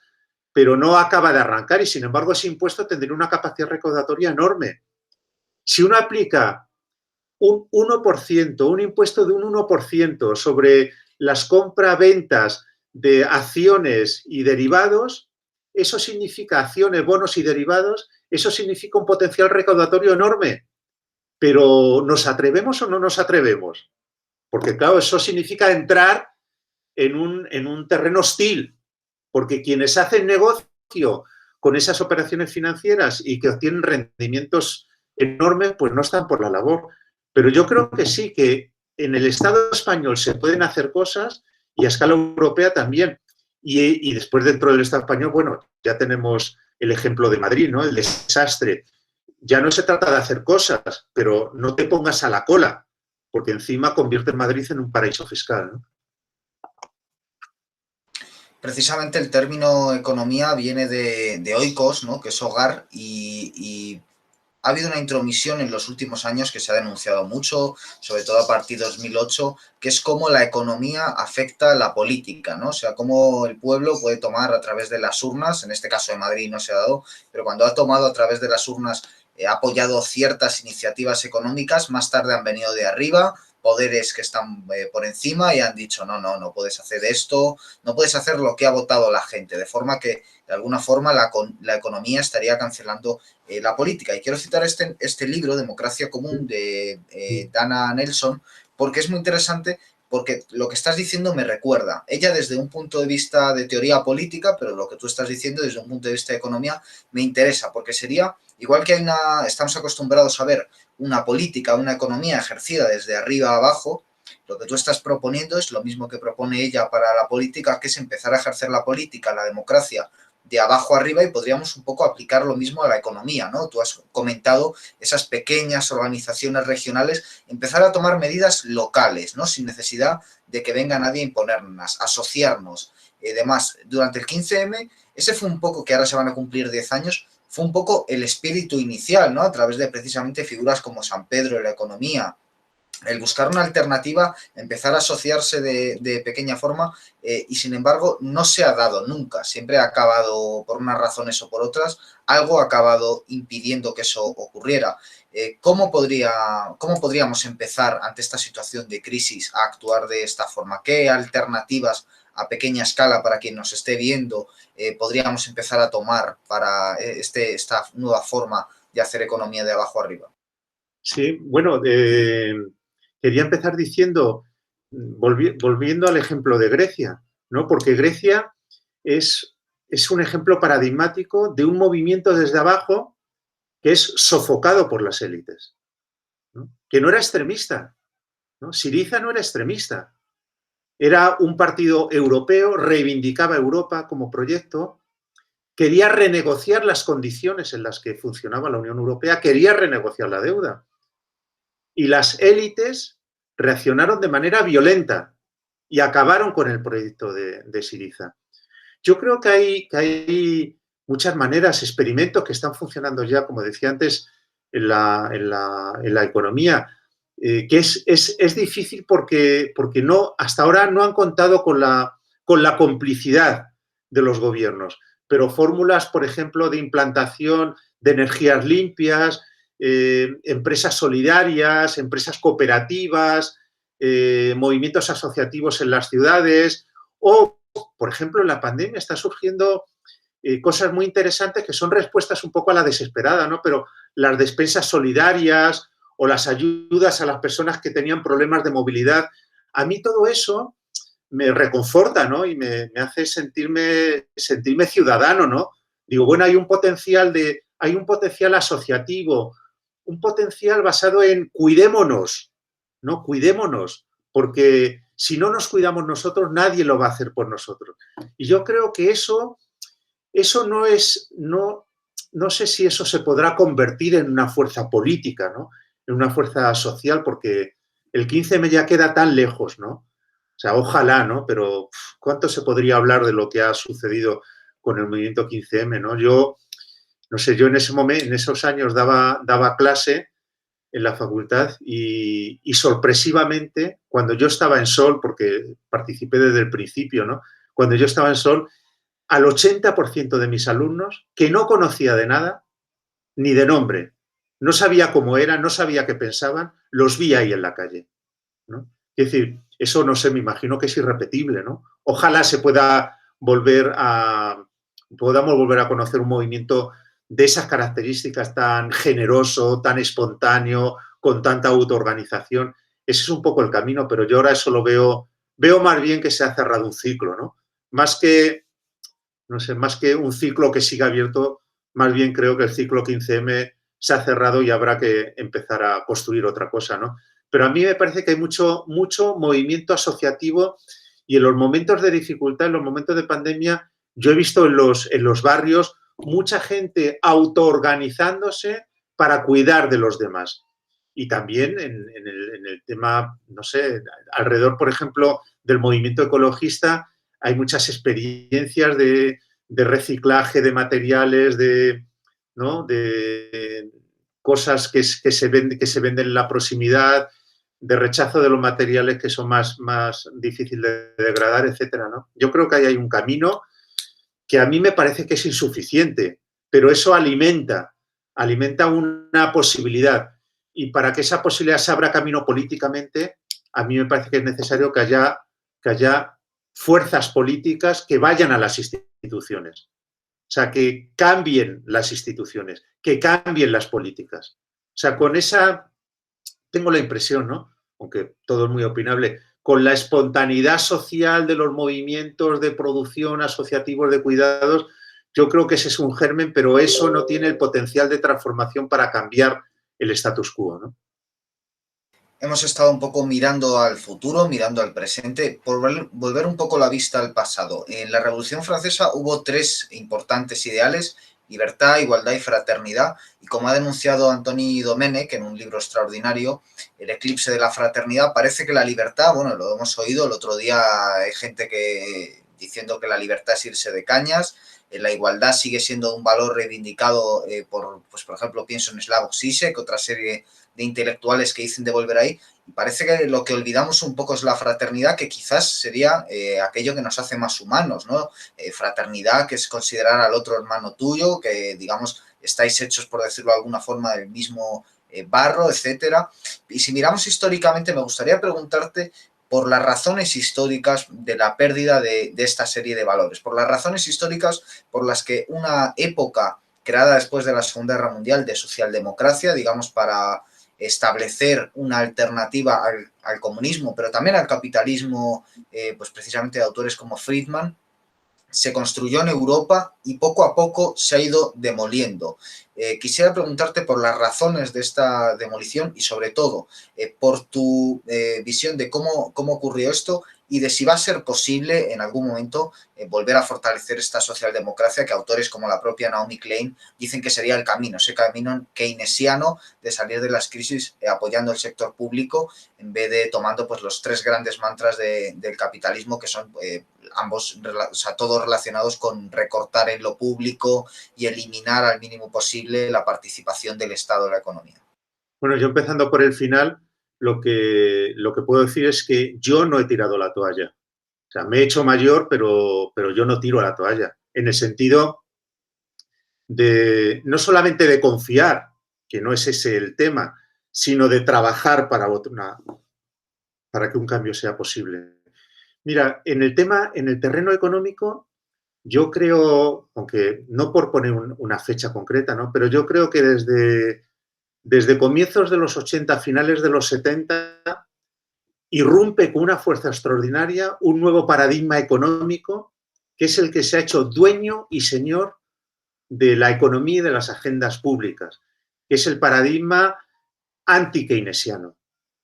pero no acaba de arrancar y, sin embargo, ese impuesto tendría una capacidad recaudatoria enorme. Si uno aplica un 1%, un impuesto de un 1% sobre las compra-ventas de acciones y derivados, eso significa acciones, bonos y derivados, eso significa un potencial recaudatorio enorme. Pero ¿nos atrevemos o no nos atrevemos? Porque, claro, eso significa entrar en un terreno hostil, porque quienes hacen negocio con esas operaciones financieras y que obtienen rendimientos enormes, pues no están por la labor. Pero yo creo que sí, que en el Estado español se pueden hacer cosas y a escala europea también. Y después dentro del Estado español, bueno, ya tenemos el ejemplo de Madrid, ¿no? El desastre. Ya no se trata de hacer cosas, pero no te pongas a la cola, porque encima convierte Madrid en un paraíso fiscal, ¿no? Precisamente el término economía viene de oikos, ¿no? Que es hogar, y ha habido una intromisión en los últimos años que se ha denunciado mucho, sobre todo a partir de 2008, que es cómo la economía afecta a la política, ¿no? O sea, cómo el pueblo puede tomar a través de las urnas, en este caso de Madrid no se ha dado, pero cuando ha tomado a través de las urnas, ha apoyado ciertas iniciativas económicas, más tarde han venido de arriba, poderes que están por encima y han dicho, no puedes hacer esto, no puedes hacer lo que ha votado la gente, de forma que de alguna forma la economía estaría cancelando la política. Y quiero citar este libro, Democracia Común, de Dana Nelson, porque es muy interesante, porque lo que estás diciendo me recuerda. Ella desde un punto de vista de teoría política, pero lo que tú estás diciendo desde un punto de vista de economía me interesa, porque sería, igual que estamos acostumbrados a ver una política, una economía ejercida desde arriba a abajo, lo que tú estás proponiendo es lo mismo que propone ella para la política, que es empezar a ejercer la política, la democracia, de abajo arriba, y podríamos un poco aplicar lo mismo a la economía, ¿no? Tú has comentado esas pequeñas organizaciones regionales, empezar a tomar medidas locales, ¿no? Sin necesidad de que venga nadie a imponernos, asociarnos. Además, durante el 15M, ese fue un poco, que ahora se van a cumplir 10 años, fue un poco el espíritu inicial, ¿no? A través de precisamente figuras como San Pedro en la economía, el buscar una alternativa, empezar a asociarse de pequeña forma y sin embargo no se ha dado nunca, siempre ha acabado por unas razones o por otras, algo ha acabado impidiendo que eso ocurriera. ¿Cómo podríamos empezar ante esta situación de crisis a actuar de esta forma? ¿Qué alternativas a pequeña escala para quien nos esté viendo podríamos empezar a tomar para esta nueva forma de hacer economía de abajo arriba? Sí, bueno, quería empezar diciendo, volviendo al ejemplo de Grecia, ¿no? Porque Grecia es un ejemplo paradigmático de un movimiento desde abajo que es sofocado por las élites, ¿no? Que no era extremista, ¿no? Syriza no era extremista, era un partido europeo, reivindicaba Europa como proyecto, quería renegociar las condiciones en las que funcionaba la Unión Europea, quería renegociar la deuda. Y las élites reaccionaron de manera violenta y acabaron con el proyecto de Syriza. Yo creo que hay muchas maneras, experimentos que están funcionando ya, como decía antes, en la economía, que es difícil porque no, hasta ahora no han contado con la complicidad de los gobiernos, pero fórmulas, por ejemplo, de implantación de energías limpias, empresas solidarias, empresas cooperativas, movimientos asociativos en las ciudades o, por ejemplo, en la pandemia está surgiendo cosas muy interesantes que son respuestas un poco a la desesperada, ¿no? Pero las despensas solidarias o las ayudas a las personas que tenían problemas de movilidad, a mí todo eso me reconforta, ¿no? Y me hace sentirme ciudadano, ¿no? Digo, bueno, hay un potencial asociativo, un potencial basado en cuidémonos, ¿no? Cuidémonos, porque si no nos cuidamos nosotros, nadie lo va a hacer por nosotros. Y yo creo que eso no sé si eso se podrá convertir en una fuerza política, ¿no? En una fuerza social, porque el 15M ya queda tan lejos, ¿no? O sea, ojalá, ¿no? Pero ¿cuánto se podría hablar de lo que ha sucedido con el movimiento 15M, ¿no? Yo, no sé, yo en ese momento, en esos años daba clase en la facultad y sorpresivamente, cuando yo estaba en Sol, porque participé desde el principio, ¿no? Cuando yo estaba en Sol, al 80% de mis alumnos, que no conocía de nada, ni de nombre, no sabía cómo eran, no sabía qué pensaban, los vi ahí en la calle, ¿no? Es decir, eso no sé, me imagino que es irrepetible, ¿no? Ojalá podamos volver a conocer un movimiento de esas características tan generoso, tan espontáneo, con tanta autoorganización. Ese es un poco el camino, pero yo ahora eso lo veo más bien que se ha cerrado un ciclo, ¿no? Más que, no sé, más que un ciclo que siga abierto, más bien creo que el ciclo 15M se ha cerrado y habrá que empezar a construir otra cosa, ¿no? Pero a mí me parece que hay mucho movimiento asociativo y en los momentos de dificultad, en los momentos de pandemia, yo he visto en los barrios mucha gente autoorganizándose para cuidar de los demás. Y también en el tema, no sé, alrededor, por ejemplo, del movimiento ecologista, hay muchas experiencias de reciclaje de materiales, ¿no? de cosas que se venden en la proximidad, de rechazo de los materiales que son más difíciles de degradar, etcétera, ¿no? Yo creo que ahí hay un camino que a mí me parece que es insuficiente, pero eso alimenta una posibilidad. Y para que esa posibilidad se abra camino políticamente, a mí me parece que es necesario que haya fuerzas políticas que vayan a las instituciones. O sea, que cambien las instituciones, que cambien las políticas. O sea, con esa, tengo la impresión, ¿no? Aunque todo es muy opinable, con la espontaneidad social de los movimientos de producción asociativos de cuidados, yo creo que ese es un germen, pero eso no tiene el potencial de transformación para cambiar el status quo, ¿no? Hemos estado un poco mirando al futuro, mirando al presente, por volver un poco la vista al pasado. En la Revolución Francesa hubo tres importantes ideales: libertad, igualdad y fraternidad. Y como ha denunciado Antoni Domènech en un libro extraordinario, El eclipse de la fraternidad, parece que la libertad, bueno, lo hemos oído el otro día, hay gente que diciendo que la libertad es irse de cañas, la igualdad sigue siendo un valor reivindicado pues, por ejemplo, pienso en Slavoj Žižek, otra serie de intelectuales que dicen de volver ahí, y parece que lo que olvidamos un poco es la fraternidad, que quizás sería aquello que nos hace más humanos, ¿no? Fraternidad, que es considerar al otro hermano tuyo, que, digamos, estáis hechos, por decirlo de alguna forma, del mismo barro, etcétera. Y si miramos históricamente, me gustaría preguntarte por las razones históricas de la pérdida de esta serie de valores, por las razones históricas por las que una época creada después de la Segunda Guerra Mundial de socialdemocracia, digamos, para establecer una alternativa al comunismo, pero también al capitalismo, pues precisamente de autores como Friedman, se construyó en Europa y poco a poco se ha ido demoliendo. Quisiera preguntarte por las razones de esta demolición y sobre todo por tu visión de cómo ocurrió esto y de si va a ser posible en algún momento volver a fortalecer esta socialdemocracia que autores como la propia Naomi Klein dicen que sería el camino, ese camino keynesiano de salir de las crisis apoyando el sector público en vez de tomando pues los tres grandes mantras del capitalismo que son ambos, o sea, todos relacionados con recortar en lo público y eliminar al mínimo posible la participación del Estado en la economía. Bueno, yo empezando por el final, lo que puedo decir es que yo no he tirado la toalla. O sea, me he hecho mayor, pero yo no tiro la toalla. En el sentido de, no solamente de confiar, que no es ese el tema, sino de trabajar para que un cambio sea posible. Mira, en el terreno económico, yo creo, aunque no por poner una fecha concreta, ¿no? Pero yo creo que desde comienzos de los 80, finales de los 70, irrumpe con una fuerza extraordinaria un nuevo paradigma económico que es el que se ha hecho dueño y señor de la economía y de las agendas públicas, que es el paradigma anti-keynesiano,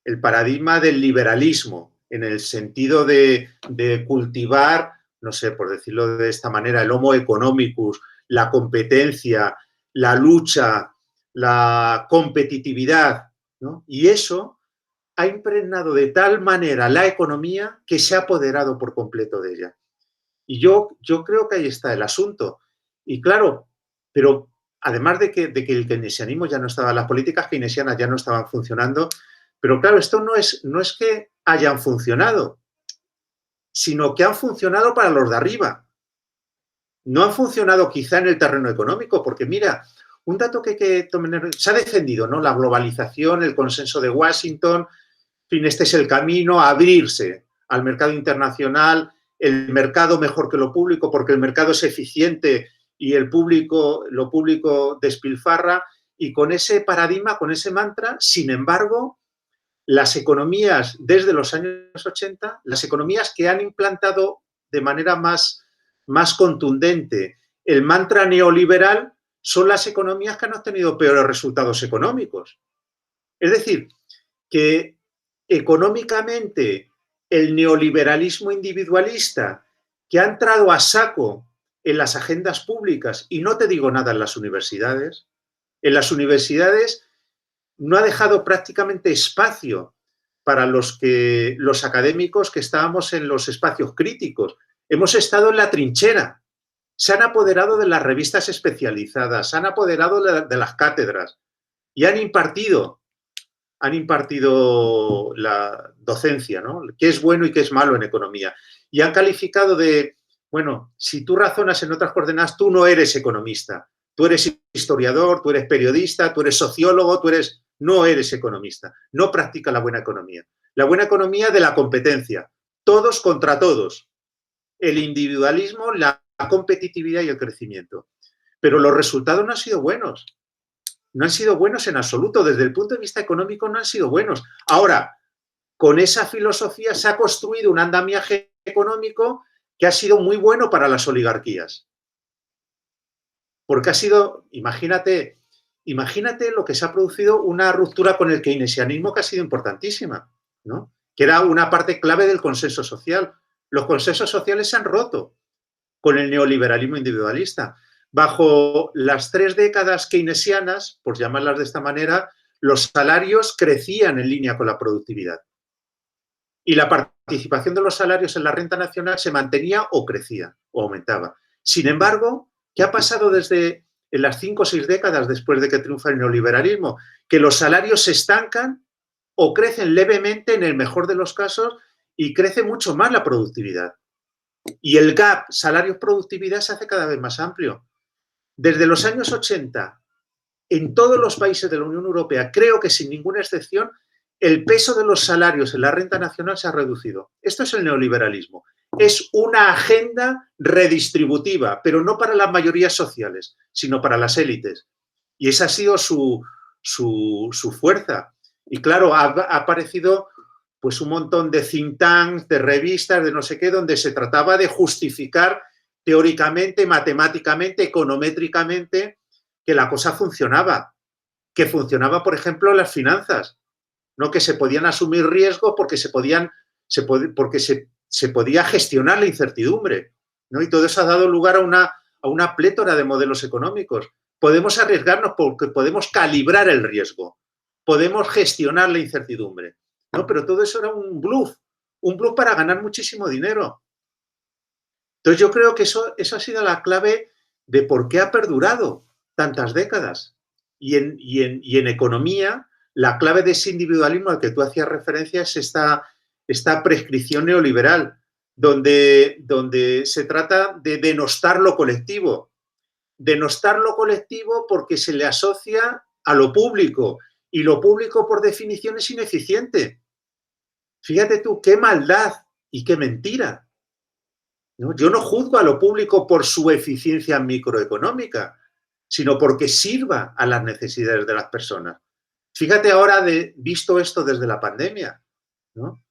el paradigma del liberalismo, en el sentido de cultivar, no sé, por decirlo de esta manera, el homo economicus, la competencia, la lucha, la competitividad, ¿no? Y eso ha impregnado de tal manera la economía que se ha apoderado por completo de ella. Y yo creo que ahí está el asunto. Y claro, pero además de que el keynesianismo ya no estaba, las políticas keynesianas ya no estaban funcionando, pero claro, esto no es que hayan funcionado, sino que han funcionado para los de arriba. No han funcionado quizá en el terreno económico, porque mira, un dato que hay que tomar, se ha defendido, ¿no? La globalización, el consenso de Washington, en fin, este es el camino a abrirse al mercado internacional, el mercado mejor que lo público, porque el mercado es eficiente y lo público despilfarra, y con ese paradigma, con ese mantra, sin embargo, las economías desde los años 80, las economías que han implantado de manera más contundente el mantra neoliberal, son las economías que han obtenido peores resultados económicos. Es decir, que económicamente el neoliberalismo individualista que ha entrado a saco en las agendas públicas, y no te digo nada en las universidades no ha dejado prácticamente espacio para los académicos que estábamos en los espacios críticos. Hemos estado en la trinchera, se han apoderado de las revistas especializadas, se han apoderado de las cátedras y han impartido la docencia, ¿no? Qué es bueno y qué es malo en economía. Y han calificado de, bueno, si tú razonas en otras coordenadas, tú no eres economista. Tú eres historiador, tú eres periodista, tú eres sociólogo, no eres economista. No practica la buena economía. La buena economía de la competencia. Todos contra todos. El individualismo, la competitividad y el crecimiento. Pero los resultados no han sido buenos. No han sido buenos en absoluto. Desde el punto de vista económico no han sido buenos. Ahora, con esa filosofía se ha construido un andamiaje económico que ha sido muy bueno para las oligarquías. Porque ha sido, imagínate lo que se ha producido, una ruptura con el keynesianismo que ha sido importantísima, ¿no? Que era una parte clave del consenso social. Los consensos sociales se han roto con el neoliberalismo individualista. Bajo las 3 décadas keynesianas, por llamarlas de esta manera, los salarios crecían en línea con la productividad. Y la participación de los salarios en la renta nacional se mantenía o crecía o aumentaba. Sin embargo, ¿Qué ha pasado desde en las 5 o 6 décadas después de que triunfa el neoliberalismo? Que los salarios se estancan o crecen levemente en el mejor de los casos y crece mucho más la productividad. Y el gap salarios-productividad se hace cada vez más amplio. Desde los años 80, en todos los países de la Unión Europea, creo que sin ninguna excepción, el peso de los salarios en la renta nacional se ha reducido. Esto es el neoliberalismo. Es una agenda redistributiva, pero no para las mayorías sociales, sino para las élites. Y esa ha sido su fuerza. Y claro, ha aparecido pues un montón de think tanks, de revistas, de no sé qué, donde se trataba de justificar teóricamente, matemáticamente, econométricamente, que la cosa funcionaba. Que funcionaba, por ejemplo, las finanzas. No que se podían asumir riesgos porque se podía gestionar la incertidumbre, ¿no? Y todo eso ha dado lugar a una plétora de modelos económicos. Podemos arriesgarnos porque podemos calibrar el riesgo, podemos gestionar la incertidumbre, ¿no? Pero todo eso era un bluff para ganar muchísimo dinero. Entonces yo creo que eso ha sido la clave de por qué ha perdurado tantas décadas. Y en economía, la clave de ese individualismo al que tú hacías referencia es esta prescripción neoliberal, donde se trata de denostar lo colectivo. Denostar lo colectivo porque se le asocia a lo público, y lo público, por definición, es ineficiente. Fíjate tú, qué maldad y qué mentira, ¿no? Yo no juzgo a lo público por su eficiencia microeconómica, sino porque sirva a las necesidades de las personas. Fíjate ahora, visto esto desde la pandemia, ¿no?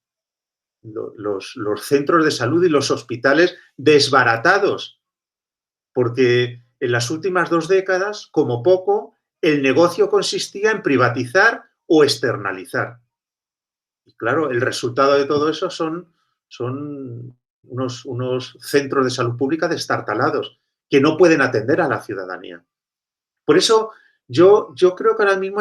Los centros de salud y los hospitales desbaratados, porque en las últimas 2 décadas, como poco, el negocio consistía en privatizar o externalizar. Y claro, el resultado de todo eso son unos centros de salud pública destartalados que no pueden atender a la ciudadanía. Por eso yo creo que ahora mismo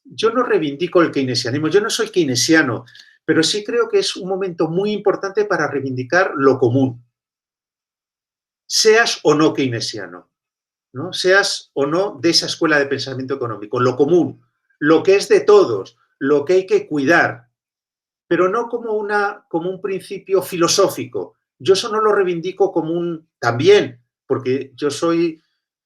yo no reivindico el keynesianismo, yo no soy keynesiano, pero sí creo que es un momento muy importante para reivindicar lo común. Seas o no keynesiano, ¿no? Seas o no de esa escuela de pensamiento económico, lo común, lo que es de todos, lo que hay que cuidar, pero no como un principio filosófico. Yo eso no lo reivindico también, porque yo soy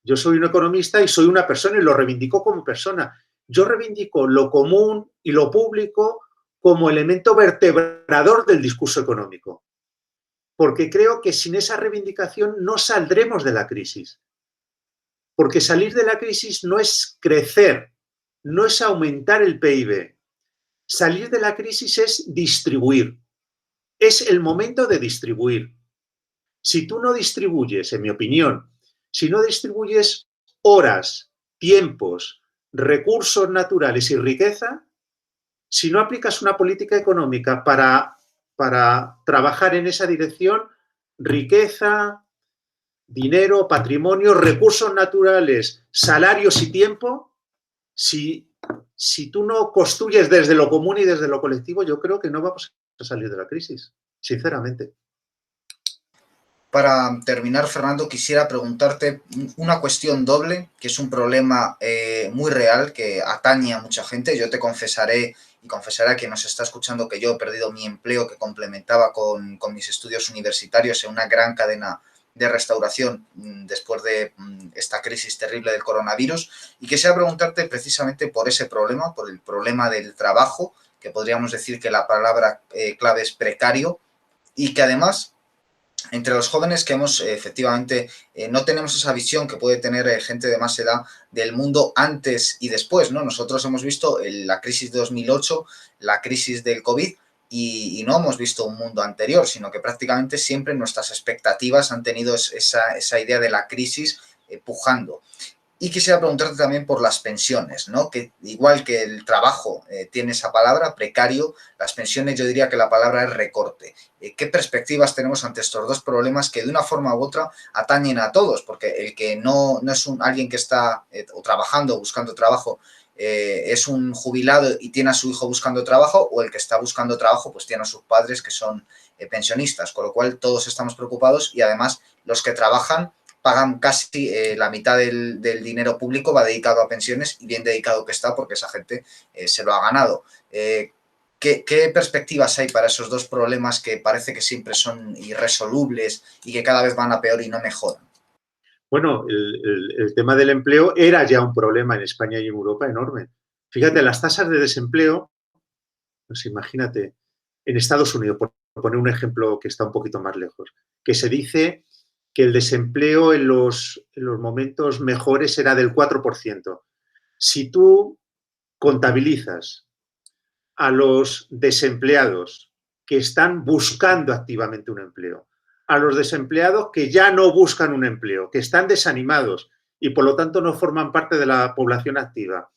un economista y soy una persona y lo reivindico como persona. Yo reivindico lo común y lo público como elemento vertebrador del discurso económico, porque creo que sin esa reivindicación no saldremos de la crisis. Porque salir de la crisis no es crecer, no es aumentar el PIB. Salir de la crisis es distribuir. Es el momento de distribuir. Si tú no distribuyes, en mi opinión, si no distribuyes horas, tiempos, recursos naturales y riqueza, si no aplicas una política económica para trabajar en esa dirección, riqueza, dinero, patrimonio, recursos naturales, salarios y tiempo, si tú no construyes desde lo común y desde lo colectivo, yo creo que no vamos a salir de la crisis, sinceramente. Para terminar, Fernando, quisiera preguntarte una cuestión doble, que es un problema muy real que atañe a mucha gente. Yo te confesaré y confesaré a quien nos está escuchando que yo he perdido mi empleo que complementaba con mis estudios universitarios en una gran cadena de restauración después de esta crisis terrible del coronavirus, y quisiera preguntarte precisamente por ese problema, por el problema del trabajo, que podríamos decir que la palabra clave es precario, y que además entre los jóvenes que efectivamente no tenemos esa visión que puede tener gente de más edad del mundo antes y después, ¿no? Nosotros hemos visto la crisis de 2008, la crisis del COVID, y no hemos visto un mundo anterior, sino que prácticamente siempre nuestras expectativas han tenido esa idea de la crisis pujando. Y quisiera preguntarte también por las pensiones, ¿no? Que igual que el trabajo tiene esa palabra, precario, las pensiones yo diría que la palabra es recorte. ¿Qué perspectivas tenemos ante estos dos problemas que de una forma u otra atañen a todos? Porque el que no es alguien que está trabajando o buscando trabajo, es un jubilado y tiene a su hijo buscando trabajo, o el que está buscando trabajo pues tiene a sus padres que son pensionistas, con lo cual todos estamos preocupados, y además los que trabajan pagan casi la mitad del dinero público, va dedicado a pensiones y bien dedicado que está porque esa gente se lo ha ganado. ¿Qué perspectivas hay para esos dos problemas que parece que siempre son irresolubles y que cada vez van a peor y no mejoran? Bueno, el tema del empleo era ya un problema en España y en Europa enorme. Fíjate, las tasas de desempleo, pues imagínate, en Estados Unidos, por poner un ejemplo que está un poquito más lejos, que se dice que el desempleo en los momentos mejores era del 4%. Si tú contabilizas a los desempleados que están buscando activamente un empleo, a los desempleados que ya no buscan un empleo, que están desanimados y por lo tanto no forman parte de la población activa,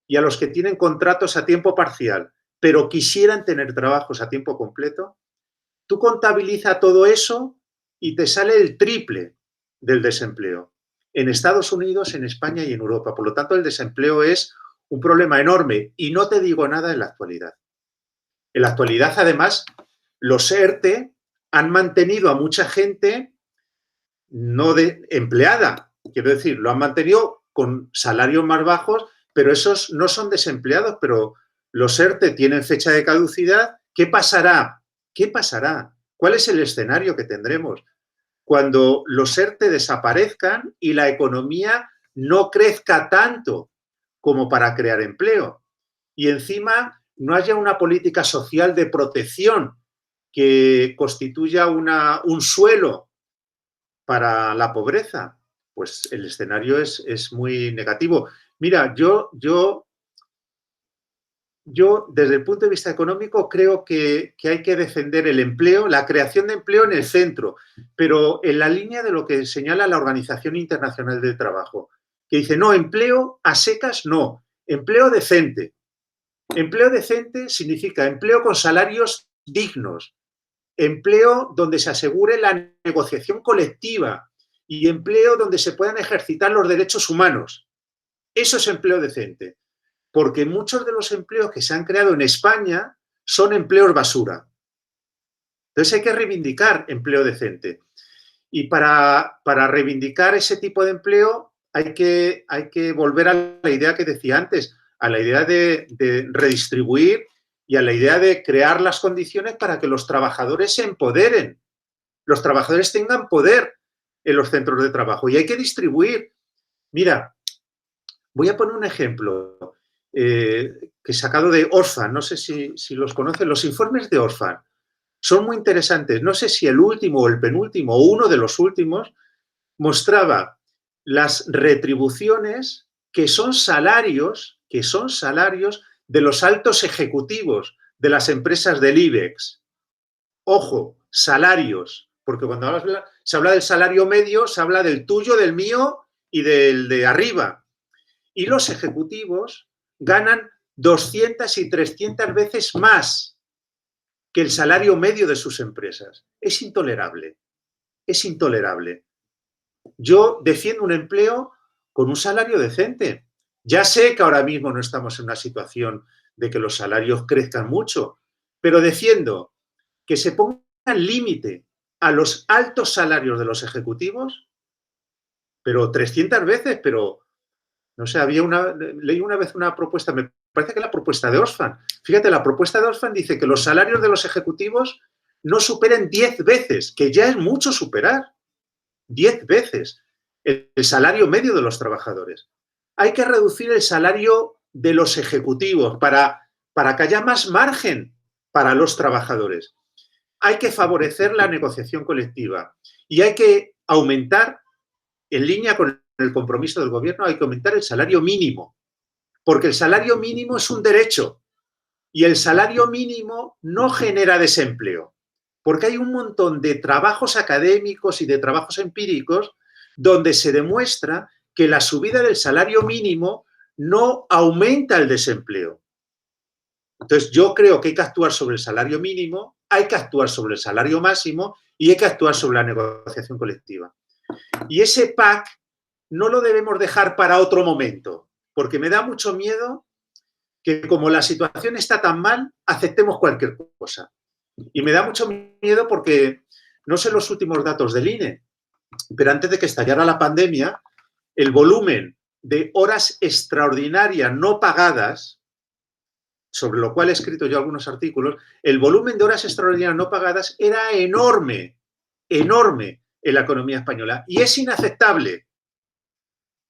y a los que tienen contratos a tiempo parcial, pero quisieran tener trabajos a tiempo completo, tú contabiliza todo eso y te sale el triple del desempleo en Estados Unidos, en España y en Europa. Por lo tanto, el desempleo es un problema enorme y no te digo nada en la actualidad. En la actualidad, además, los ERTE han mantenido a mucha gente no empleada. Quiero decir, lo han mantenido con salarios más bajos, pero esos no son desempleados, pero los ERTE tienen fecha de caducidad. ¿Qué pasará? ¿Qué pasará? ¿Cuál es el escenario que tendremos? Cuando los ERTE desaparezcan y la economía no crezca tanto como para crear empleo. Y encima no haya una política social de protección que constituya un suelo para la pobreza, pues el escenario es muy negativo. Mira, yo desde el punto de vista económico creo que hay que defender el empleo, la creación de empleo en el centro, pero en la línea de lo que señala la Organización Internacional del Trabajo, que dice, no, empleo a secas no, empleo decente. Empleo decente significa empleo con salarios dignos, empleo donde se asegure la negociación colectiva y empleo donde se puedan ejercitar los derechos humanos. Eso es empleo decente, porque muchos de los empleos que se han creado en España son empleos basura. Entonces hay que reivindicar empleo decente. Y para reivindicar ese tipo de empleo hay que volver a la idea que decía antes, a la idea de redistribuir y a la idea de crear las condiciones para que los trabajadores se empoderen, los trabajadores tengan poder en los centros de trabajo y hay que distribuir. Mira, voy a poner un ejemplo que he sacado de Oxfam, no sé si los conocen, los informes de Oxfam son muy interesantes. No sé si el último o el penúltimo o uno de los últimos mostraba las retribuciones que son salarios de los altos ejecutivos de las empresas del IBEX. Ojo, salarios, porque cuando se habla del salario medio, se habla del tuyo, del mío y del de arriba. Y los ejecutivos ganan 200 y 300 veces más que el salario medio de sus empresas. Es intolerable, es intolerable. Yo defiendo un empleo con un salario decente. Ya sé que ahora mismo no estamos en una situación de que los salarios crezcan mucho, pero defiendo que se ponga límite a los altos salarios de los ejecutivos, pero 300 veces, pero no sé, leí una vez una propuesta, me parece que la propuesta de Oxfam. Fíjate, la propuesta de Oxfam dice que los salarios de los ejecutivos no superen 10 veces, que ya es mucho superar. 10 veces el salario medio de los trabajadores. Hay que reducir el salario de los ejecutivos para que haya más margen para los trabajadores. Hay que favorecer la negociación colectiva y hay que aumentar, en línea con el compromiso del gobierno, hay que aumentar el salario mínimo, porque el salario mínimo es un derecho y el salario mínimo no genera desempleo, porque hay un montón de trabajos académicos y de trabajos empíricos donde se demuestra que la subida del salario mínimo no aumenta el desempleo. Entonces, yo creo que hay que actuar sobre el salario mínimo, hay que actuar sobre el salario máximo y hay que actuar sobre la negociación colectiva. Y ese PAC no lo debemos dejar para otro momento, porque me da mucho miedo que, como la situación está tan mal, aceptemos cualquier cosa. Y me da mucho miedo porque no sé los últimos datos del INE, pero antes de que estallara la pandemia, el volumen de horas extraordinarias no pagadas, sobre lo cual he escrito yo algunos artículos, el volumen de horas extraordinarias no pagadas era enorme, enorme en la economía española y es inaceptable.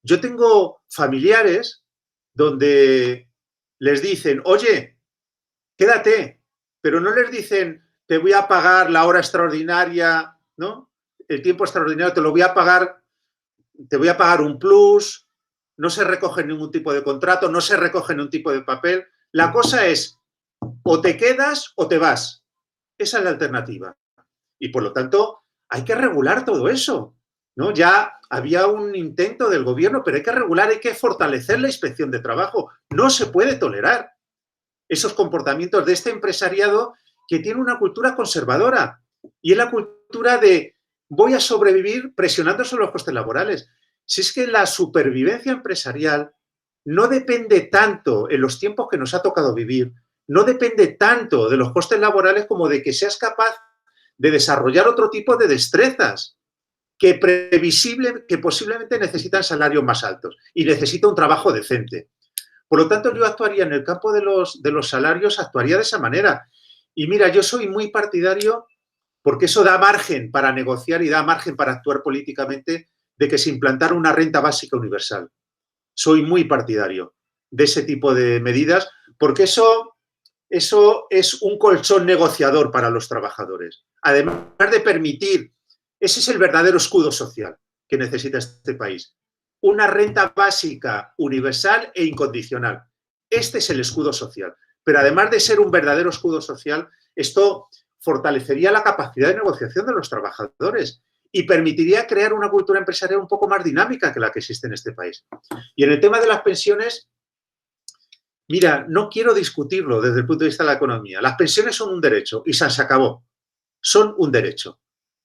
Yo tengo familiares donde les dicen, oye, quédate, pero no les dicen, te voy a pagar la hora extraordinaria, ¿no? El tiempo extraordinario te lo voy a pagar, te voy a pagar un plus, no se recoge ningún tipo de contrato, no se recoge ningún tipo de papel. La cosa es, o te quedas o te vas. Esa es la alternativa. Y por lo tanto, hay que regular todo eso, ¿no? Ya había un intento del gobierno, pero hay que regular, hay que fortalecer la inspección de trabajo. No se puede tolerar esos comportamientos de este empresariado que tiene una cultura conservadora y es la cultura de voy a sobrevivir presionando sobre los costes laborales. Si es que la supervivencia empresarial no depende tanto en los tiempos que nos ha tocado vivir, no depende tanto de los costes laborales como de que seas capaz de desarrollar otro tipo de destrezas que posiblemente necesitan salarios más altos y necesita un trabajo decente. Por lo tanto, yo actuaría en el campo de los salarios, actuaría de esa manera. Y mira, yo soy muy partidario, porque eso da margen para negociar y da margen para actuar políticamente, de que se implantara una renta básica universal. Soy muy partidario de ese tipo de medidas, porque eso es un colchón negociador para los trabajadores. Además de permitir, ese es el verdadero escudo social que necesita este país. Una renta básica, universal e incondicional. Este es el escudo social. Pero además de ser un verdadero escudo social, esto fortalecería la capacidad de negociación de los trabajadores y permitiría crear una cultura empresarial un poco más dinámica que la que existe en este país. Y en el tema de las pensiones, mira, no quiero discutirlo desde el punto de vista de la economía. Las pensiones son un derecho y se acabó. Son un derecho,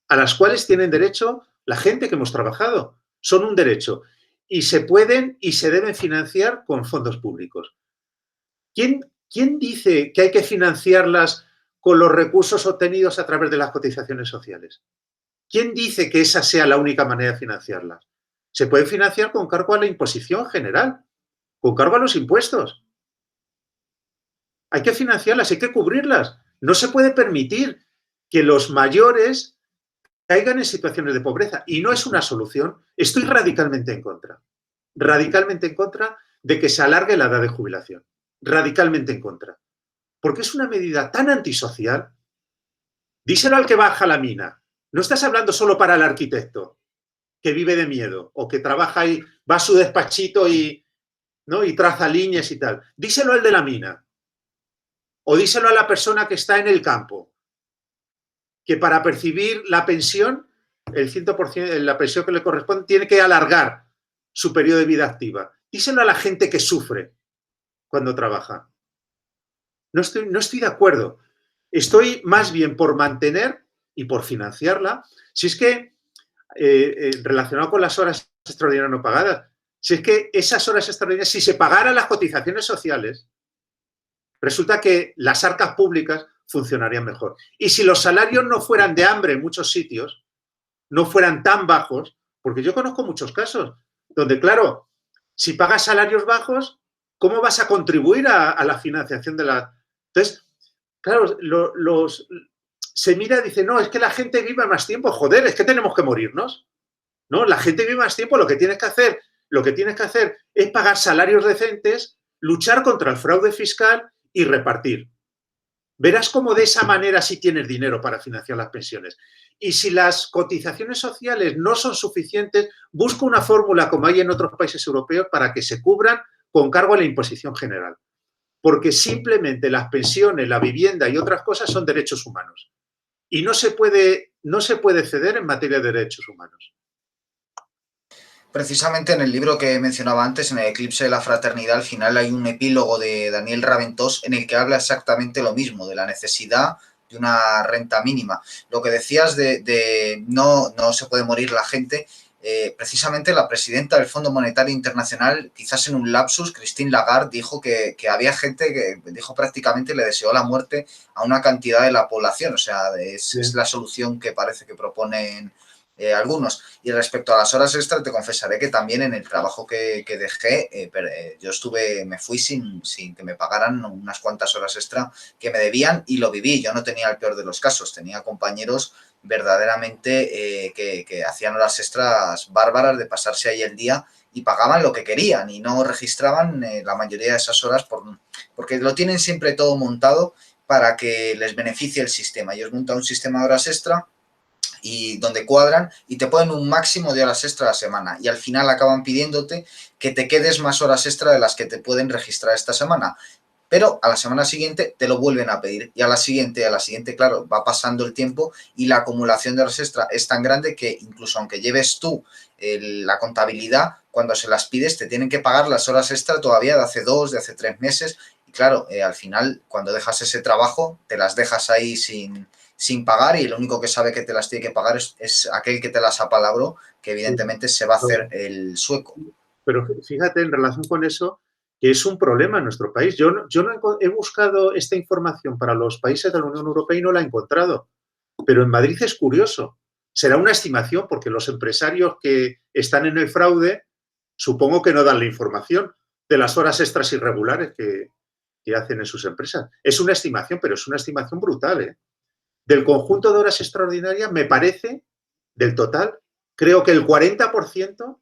a las cuales tienen derecho la gente que hemos trabajado. Son un derecho y se pueden y se deben financiar con fondos públicos. ¿Quién dice que hay que financiarlas con los recursos obtenidos a través de las cotizaciones sociales? ¿Quién dice que esa sea la única manera de financiarlas? Se puede financiar con cargo a la imposición general, con cargo a los impuestos. Hay que financiarlas, hay que cubrirlas. No se puede permitir que los mayores caigan en situaciones de pobreza. Y no es una solución. Estoy radicalmente en contra de que se alargue la edad de jubilación. Radicalmente en contra. Porque es una medida tan antisocial. Díselo al que baja la mina. No estás hablando solo para el arquitecto que vive de miedo o que trabaja y va a su despachito y traza líneas y tal. Díselo al de la mina. O díselo a la persona que está en el campo, que para percibir la pensión, el 100%, la pensión que le corresponde, tiene que alargar su periodo de vida activa. Díselo a la gente que sufre cuando trabaja. No estoy de acuerdo. Estoy más bien por mantener y por financiarla. Si es que, relacionado con las horas extraordinarias no pagadas, si es que esas horas extraordinarias, si se pagaran las cotizaciones sociales, resulta que las arcas públicas funcionarían mejor. Y si los salarios no fueran de hambre en muchos sitios, no fueran tan bajos, porque yo conozco muchos casos donde, claro, si pagas salarios bajos, ¿cómo vas a contribuir a la financiación de la...? Entonces, claro, se mira y dice, no, es que la gente vive más tiempo. Joder, es que tenemos que morirnos. No, la gente vive más tiempo, lo que tienes que hacer es pagar salarios decentes, luchar contra el fraude fiscal y repartir. Verás cómo de esa manera sí tienes dinero para financiar las pensiones. Y si las cotizaciones sociales no son suficientes, busca una fórmula como hay en otros países europeos para que se cubran con cargo a la imposición general. Porque simplemente las pensiones, la vivienda y otras cosas son derechos humanos. Y no se puede ceder en materia de derechos humanos. Precisamente en el libro que mencionaba antes, en el Eclipse de la Fraternidad, al final hay un epílogo de Daniel Raventós en el que habla exactamente lo mismo, de la necesidad de una renta mínima. Lo que decías de no se puede morir la gente, precisamente la presidenta del Fondo Monetario Internacional, quizás en un lapsus, Christine Lagarde, dijo que había gente que dijo prácticamente le deseó la muerte a una cantidad de la población. O sea, es la solución que parece que proponen algunos. Y respecto a las horas extra, te confesaré que también en el trabajo que dejé, yo me fui sin que me pagaran unas cuantas horas extra que me debían y lo viví. Yo no tenía el peor de los casos, tenía compañeros verdaderamente que hacían horas extras bárbaras de pasarse ahí el día y pagaban lo que querían y no registraban la mayoría de esas horas porque lo tienen siempre todo montado para que les beneficie el sistema. Ellos montan un sistema de horas extra y donde cuadran y te ponen un máximo de horas extra a la semana y al final acaban pidiéndote que te quedes más horas extra de las que te pueden registrar esta semana. Pero a la semana siguiente te lo vuelven a pedir y a la siguiente, claro, va pasando el tiempo y la acumulación de horas extra es tan grande que incluso aunque lleves tú la contabilidad, cuando se las pides te tienen que pagar las horas extra todavía de hace 2, de hace 3 meses y claro, al final cuando dejas ese trabajo te las dejas ahí sin pagar y el único que sabe que te las tiene que pagar es aquel que te las apalabró, que evidentemente se va a hacer el sueco. Pero fíjate, en relación con eso, que es un problema en nuestro país. Yo no he buscado esta información para los países de la Unión Europea y no la he encontrado. Pero en Madrid es curioso. Será una estimación porque los empresarios que están en el fraude supongo que no dan la información de las horas extras irregulares que hacen en sus empresas. Es una estimación, pero es una estimación brutal, ¿eh? Del conjunto de horas extraordinarias, me parece, del total, creo que el 40%, o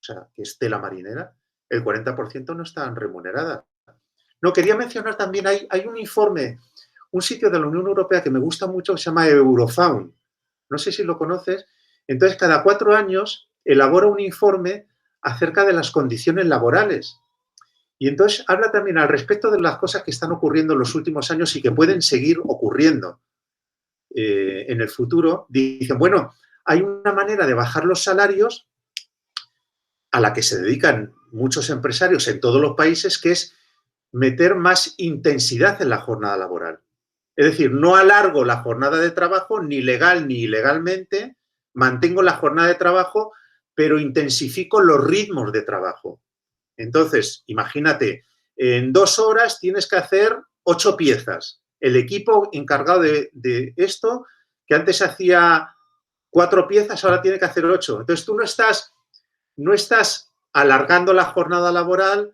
sea, que es tela marinera, el 40% no están remuneradas. No, quería mencionar también, hay un informe, un sitio de la Unión Europea que me gusta mucho que se llama Eurofound. No sé si lo conoces. Entonces, cada 4 años elabora un informe acerca de las condiciones laborales. Y entonces habla también al respecto de las cosas que están ocurriendo en los últimos años y que pueden seguir ocurriendo en el futuro. Dicen, bueno, hay una manera de bajar los salarios a la que se dedican muchos empresarios en todos los países, que es meter más intensidad en la jornada laboral. Es decir, no alargo la jornada de trabajo ni legal ni ilegalmente, mantengo la jornada de trabajo, pero intensifico los ritmos de trabajo. Entonces, imagínate, en 2 horas tienes que hacer 8 piezas. El equipo encargado de esto, que antes hacía 4 piezas, ahora tiene que hacer 8. Entonces, tú no estás alargando la jornada laboral,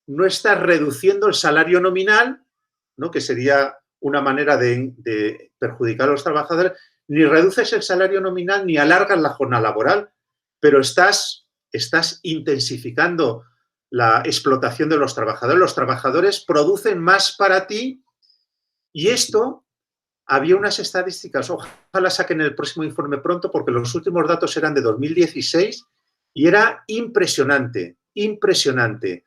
no estás reduciendo el salario nominal, ¿no? Que sería una manera de perjudicar a los trabajadores, ni reduces el salario nominal ni alargas la jornada laboral, pero estás intensificando la explotación de los trabajadores. Los trabajadores producen más para ti y esto, había unas estadísticas, ojalá saquen el próximo informe pronto porque los últimos datos eran de 2016 y era impresionante, impresionante.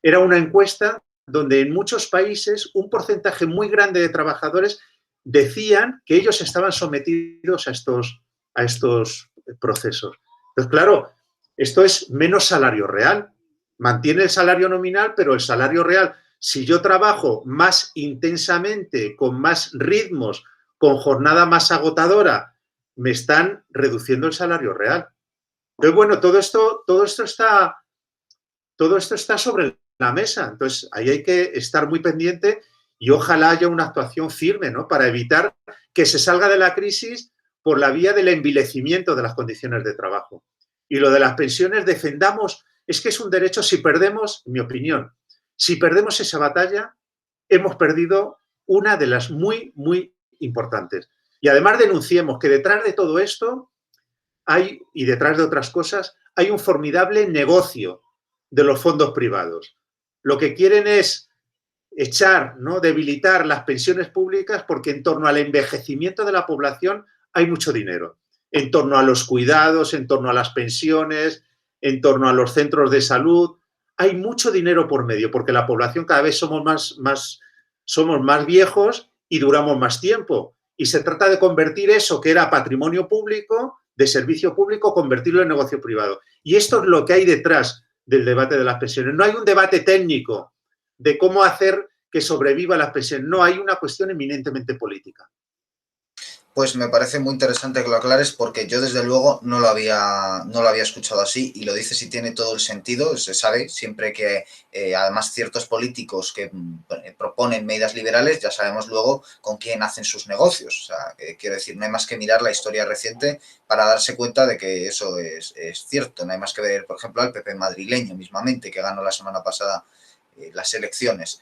Era una encuesta donde en muchos países un porcentaje muy grande de trabajadores decían que ellos estaban sometidos a estos procesos. Entonces, claro, esto es menos salario real. Mantiene el salario nominal, pero el salario real, si yo trabajo más intensamente, con más ritmos, con jornada más agotadora, me están reduciendo el salario real. Entonces, bueno, todo esto está sobre la mesa. Entonces, ahí hay que estar muy pendiente y ojalá haya una actuación firme, ¿no? Para evitar que se salga de la crisis por la vía del envilecimiento de las condiciones de trabajo. Y lo de las pensiones, defendamos, es que es un derecho, si perdemos, en mi opinión, si perdemos esa batalla, hemos perdido una de las muy, muy importantes. Y además denunciemos que detrás de todo esto hay, y detrás de otras cosas, hay un formidable negocio de los fondos privados. Lo que quieren es echar, ¿no? Debilitar las pensiones públicas porque en torno al envejecimiento de la población hay mucho dinero. En torno a los cuidados, en torno a las pensiones, en torno a los centros de salud, hay mucho dinero por medio porque la población cada vez somos más viejos y duramos más tiempo. Y se trata de convertir eso que era patrimonio público, de servicio público, convertirlo en negocio privado. Y esto es lo que hay detrás del debate de las pensiones. No hay un debate técnico de cómo hacer que sobreviva las pensiones. No, hay una cuestión eminentemente política. Pues me parece muy interesante que lo aclares porque yo desde luego no lo había escuchado así y lo dices y tiene todo el sentido, se sabe, siempre que además ciertos políticos que proponen medidas liberales ya sabemos luego con quién hacen sus negocios. O sea, quiero decir, no hay más que mirar la historia reciente para darse cuenta de que eso es cierto. No hay más que ver, por ejemplo, al PP madrileño mismamente, que ganó la semana pasada las elecciones.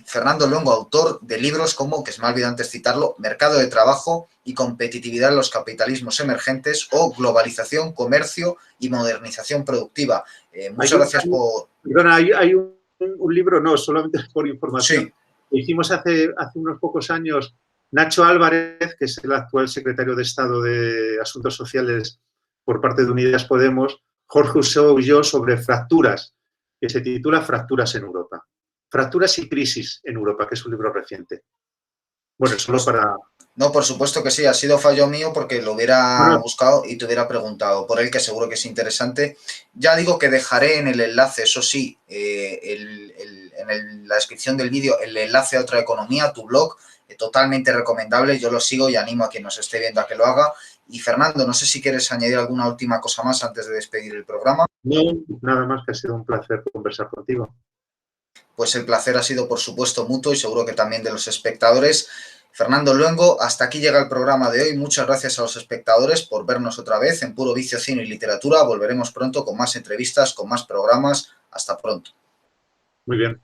Fernando Longo, autor de libros como, que se me ha olvidado antes citarlo, Mercado de Trabajo y Competitividad en los Capitalismos Emergentes o Globalización, Comercio y Modernización Productiva. Muchas gracias por... Perdona, hay un libro, no, solamente por información, Sí. que hicimos hace unos pocos años Nacho Álvarez, que es el actual secretario de Estado de Asuntos Sociales por parte de Unidas Podemos, Jorge Usó y yo sobre fracturas, que se titula Fracturas en Europa. Fracturas y crisis en Europa, que es un libro reciente. Bueno, solo para... No, por supuesto que sí, ha sido fallo mío porque lo hubiera Bueno, buscado y te hubiera preguntado por él, que seguro que es interesante. Ya digo que dejaré en el enlace, eso sí, la descripción del vídeo, el enlace a Otra Economía, tu blog, totalmente recomendable, yo lo sigo y animo a quien nos esté viendo a que lo haga. Y Fernando, no sé si quieres añadir alguna última cosa más antes de despedir el programa. no, nada más, que ha sido un placer conversar contigo. Pues el placer ha sido, por supuesto, mutuo y seguro que también de los espectadores. Fernando Luengo, hasta aquí llega el programa de hoy. Muchas gracias a los espectadores por vernos otra vez en Puro Vicio, Cine y Literatura. Volveremos pronto con más entrevistas, con más programas. Hasta pronto. Muy bien.